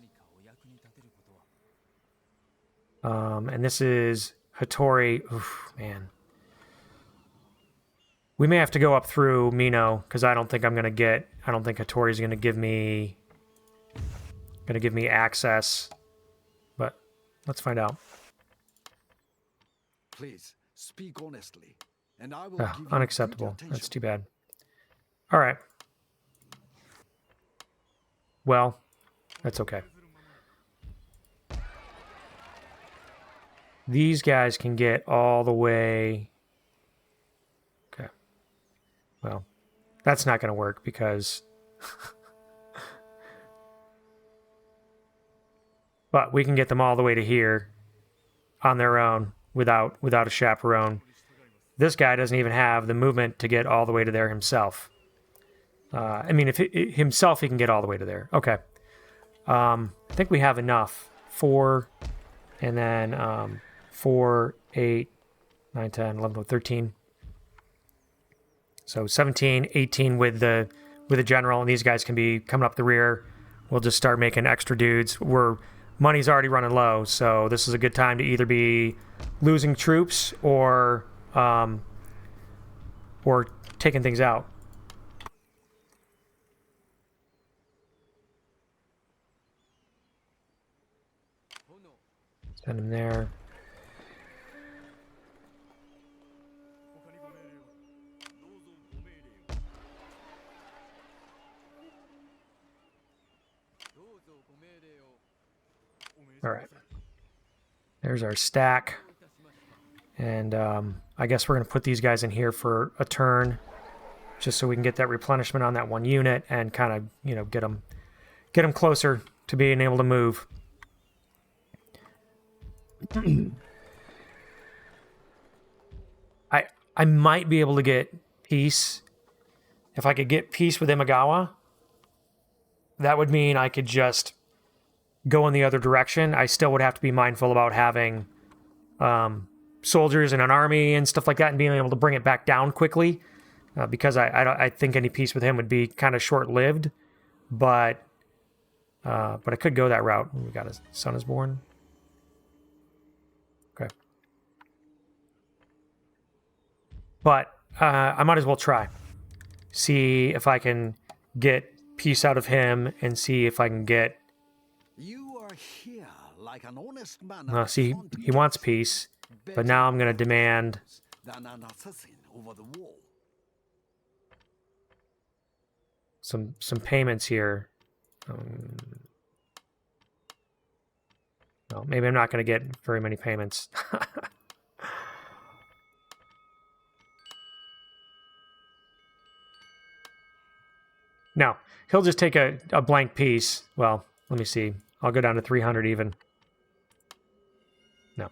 And this is Hattori. Oof, man. We may have to go up through Mino, because I don't think I'm going to get... I don't think Hattori's going to give me access. But let's find out. Please, speak honestly, and I will give you unacceptable. good attention. That's too bad. All right. Well, that's okay. These guys can get all the way... Okay. Well, that's not going to work because... But we can get them all the way to here on their own without a chaperone. This guy doesn't even have the movement to get all the way to there himself. I mean, if himself, he can get all the way to there. Okay. I think we have enough. 4, and then 4, 8, 9, 10, 11, 12, 13. So 17, 18 with the general, and these guys can be coming up the rear. We'll just start making extra dudes. Money's already running low, so this is a good time to either be losing troops or taking things out. Send him there. All right. There's our stack. And I guess we're going to put these guys in here for a turn, just so we can get that replenishment on that one unit and kind of, you know, get them closer to being able to move. I might be able to get peace. If I could get peace with Imagawa, that would mean I could just go in the other direction. I still would have to be mindful about having soldiers and an army and stuff like that and being able to bring it back down quickly, because I think any peace with him would be kind of short-lived, but I could go that route. We got his son is born. Okay. But I might as well try. See if I can get peace out of him and see if I can get... You are here like an honest man. See, he wants peace, but now I'm going to demand... Than an assassin over the wall. some payments here. Well, maybe I'm not going to get very many payments. No, he'll just take a blank piece. Well, let me see. I'll go down to 300 even. No.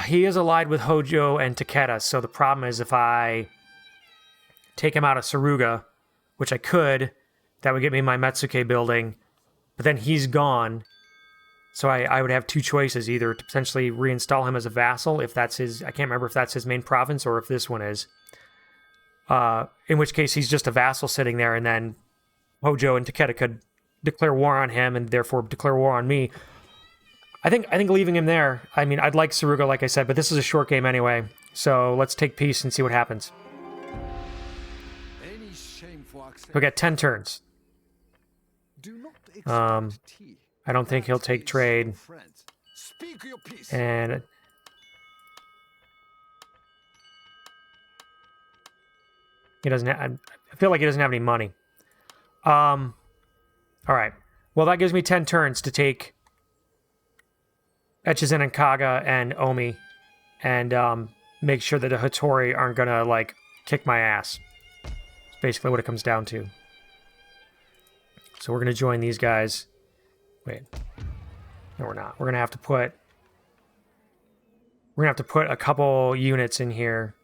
He is allied with Hojo and Takeda, so the problem is if I take him out of Saruga, which I could, that would get me my Metsuke building, but then he's gone. So I would have two choices, either to potentially reinstall him as a vassal, if that's his... I can't remember if that's his main province or if this one is. In which case he's just a vassal sitting there, and then Hojo and Takeda could declare war on him and therefore declare war on me. I think leaving him there, I mean, I'd like Saruga, like I said, but this is a short game anyway. So let's take peace and see what happens. Any shameful accent. We got 10 turns. Do not expect tea. I don't think he'll take trade. Speak your piece. And He doesn't. I feel like he doesn't have any money. All right. Well, that gives me 10 turns to take Echizen and Kaga and Omi, and make sure that the Hattori aren't gonna like kick my ass. It's basically what it comes down to. So we're gonna join these guys. Wait. No, we're not. We're gonna have to put a couple units in here.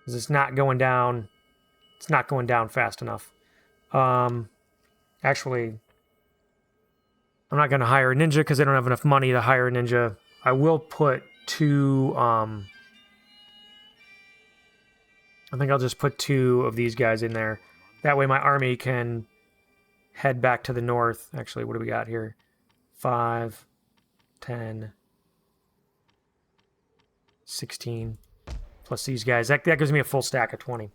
'Cause it's not going down. It's not going down fast enough. Actually, I'm not gonna hire a ninja because I don't have enough money to hire a ninja. I will put two. I think I'll just put 2 of these guys in there. That way, my army can head back to the north. Actually, what do we got here? 5, 10, 16, plus these guys. That gives me a full stack of 20.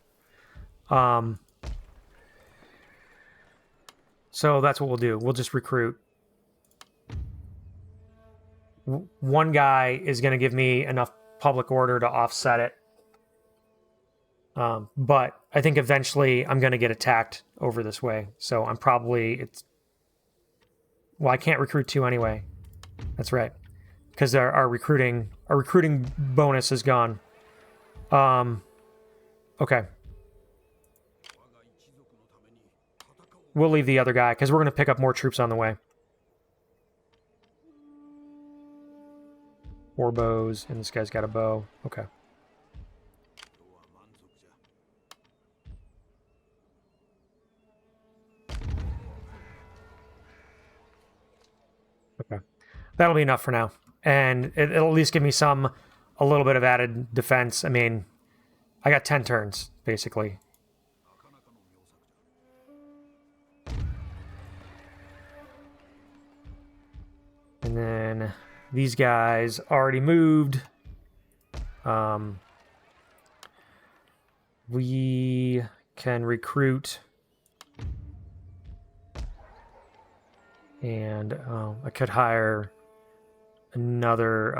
So that's what we'll do. We'll just recruit. One guy is going to give me enough public order to offset it. But I think eventually I'm going to get attacked over this way. So I'm probably... Well, I can't recruit 2 anyway. That's right. Because our recruiting bonus is gone. Okay. We'll leave the other guy, because we're going to pick up more troops on the way. 4 bows, and this guy's got a bow. Okay. Okay. That'll be enough for now. And it'll at least give me a little bit of added defense. I mean, I got 10 turns, basically. And then these guys already moved. We can recruit. And I could hire another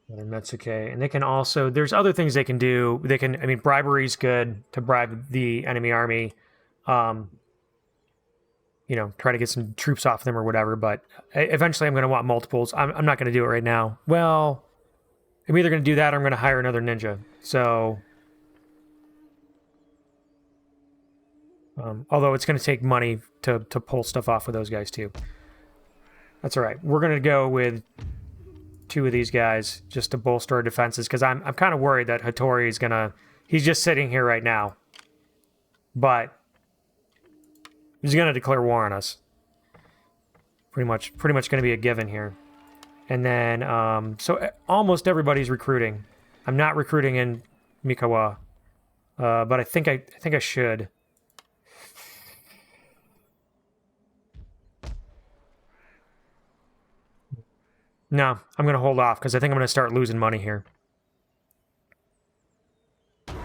Metsuke. And they can also, there's other things they can do. They can, I mean, bribery's good to bribe the enemy army. You know, try to get some troops off them or whatever, but eventually I'm going to want multiples. I'm not going to do it right now. Well, I'm either going to do that or I'm going to hire another ninja. So, although it's going to take money to pull stuff off with those guys too. That's all right. We're going to go with 2 of these guys just to bolster our defenses, because I'm kind of worried that Hattori is going to... He's just sitting here right now. But he's going to declare war on us. Pretty much going to be a given here. And then, so almost everybody's recruiting. I'm not recruiting in Mikawa, but I think I should. No, I'm going to hold off because I think I'm going to start losing money here. Right.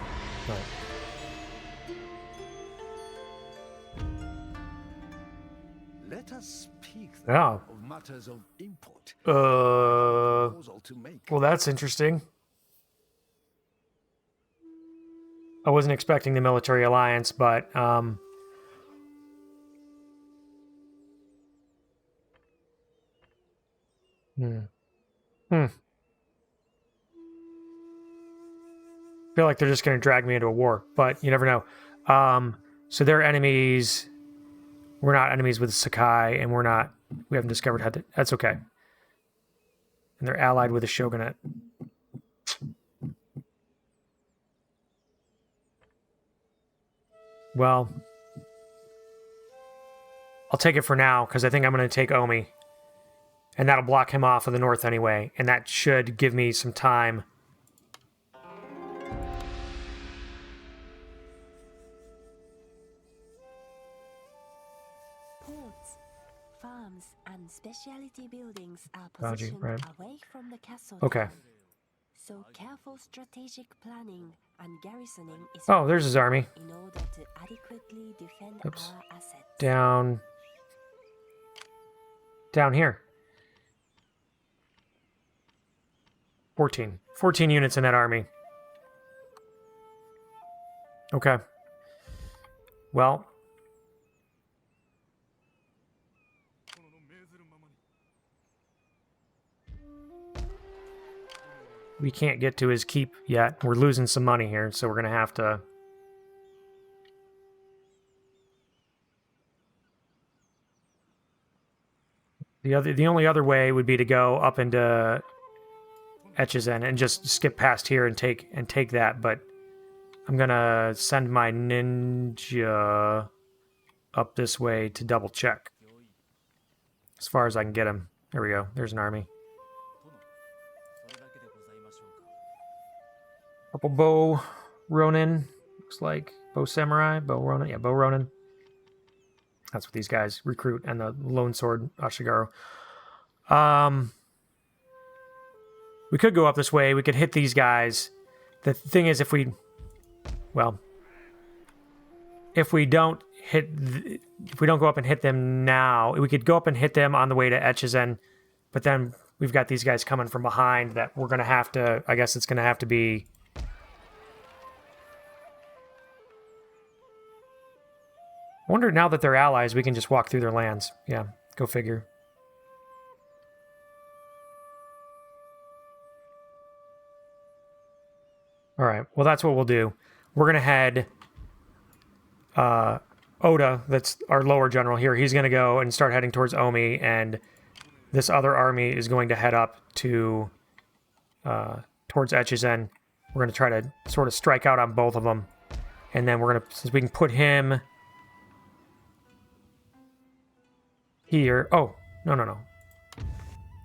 Let us speak Oh. of matters of import. Well, that's interesting. I wasn't expecting the military alliance, but I feel like they're just going to drag me into a war, but you never know. So they're enemies. We're not enemies with Sakai, and we haven't discovered how to... That's okay. And they're allied with the shogunate. Well, I'll take it for now, because I think I'm going to take Omi. And that'll block him off of the north anyway, and that should give me some time. Ports, farms, and specialty buildings are Raji, positioned right. away from the castle. Okay. town. So careful strategic planning and garrisoning is Oh, there's his army. in order to adequately defend Oops. our assets. Down here. 14. 14 units in that army. Okay. Well. We can't get to his keep yet. We're losing some money here, so we're going to have to... The only other way would be to go up into Echizen and just skip past here and take that, but I'm gonna send my ninja up this way to double check. As far as I can get him. There we go. There's an army. Purple bow Ronin. Looks like bow samurai, bow Ronin. Yeah, bow Ronin. That's what these guys recruit, and the lone sword Ashigaru. We could go up this way. We could hit these guys. The thing is, if we don't go up and hit them now, we could go up and hit them on the way to Echizen, but then we've got these guys coming from behind that we're gonna have to. I guess it's gonna have to be. I wonder now that they're allies, we can just walk through their lands. Yeah, go figure. All right, well, that's what we'll do. We're going to head... Oda, that's our lower general here, he's going to go and start heading towards Omi, and this other army is going to head up to... towards Echizen. We're going to try to sort of strike out on both of them. And then we're going to... Since we can put him... here. Oh, no.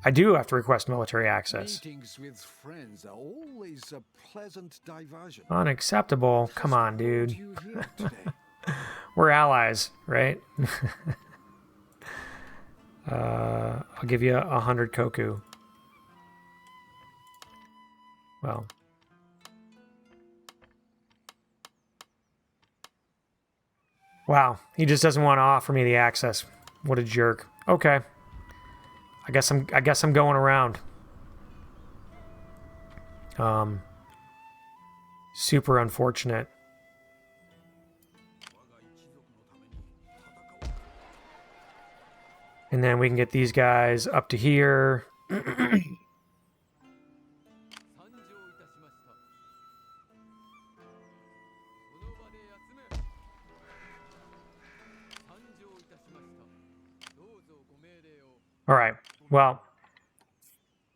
I do have to request military access. Meetings with friends are always a pleasant diversion. Unacceptable. Come on, dude. You here today? We're allies, right? I'll give you 100 koku. Well. Wow, he just doesn't want to offer me the access. What a jerk. Okay. I guess I'm going around. Super unfortunate. And then we can get these guys up to here. All right. Well,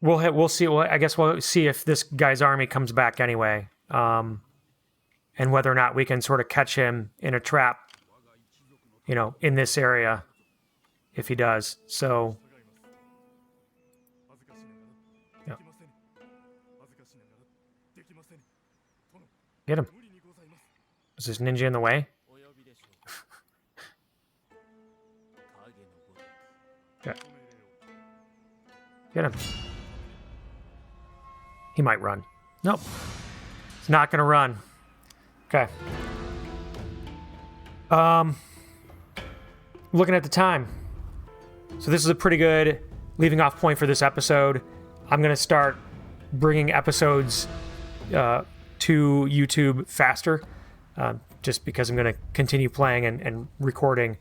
we'll see. Well, I guess we'll see if this guy's army comes back anyway, and whether or not we can sort of catch him in a trap, you know, in this area, if he does. So, yeah. Get him. Is this ninja in the way? Okay. Get him. He might run. Nope. He's not going to run. Okay. Looking at the time. So this is a pretty good leaving off point for this episode. I'm going to start bringing episodes to YouTube faster, just because I'm going to continue playing and recording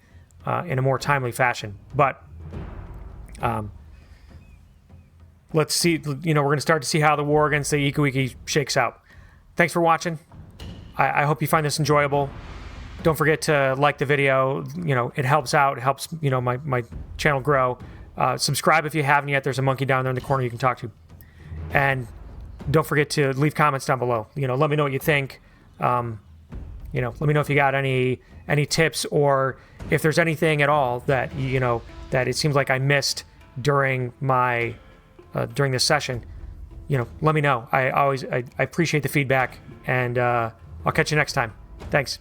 in a more timely fashion. But let's see, you know, we're going to start to see how the war against the Ikuiki shakes out. Thanks for watching. I hope you find this enjoyable. Don't forget to like the video. You know, it helps out. It helps, you know, my channel grow. Subscribe if you haven't yet. There's a monkey down there in the corner you can talk to. And don't forget to leave comments down below. You know, let me know what you think. You know, let me know if you got any tips, or if there's anything at all that, you know, that it seems like I missed during my during this session. You know, let me know. I appreciate the feedback, and I'll catch you next time. Thanks.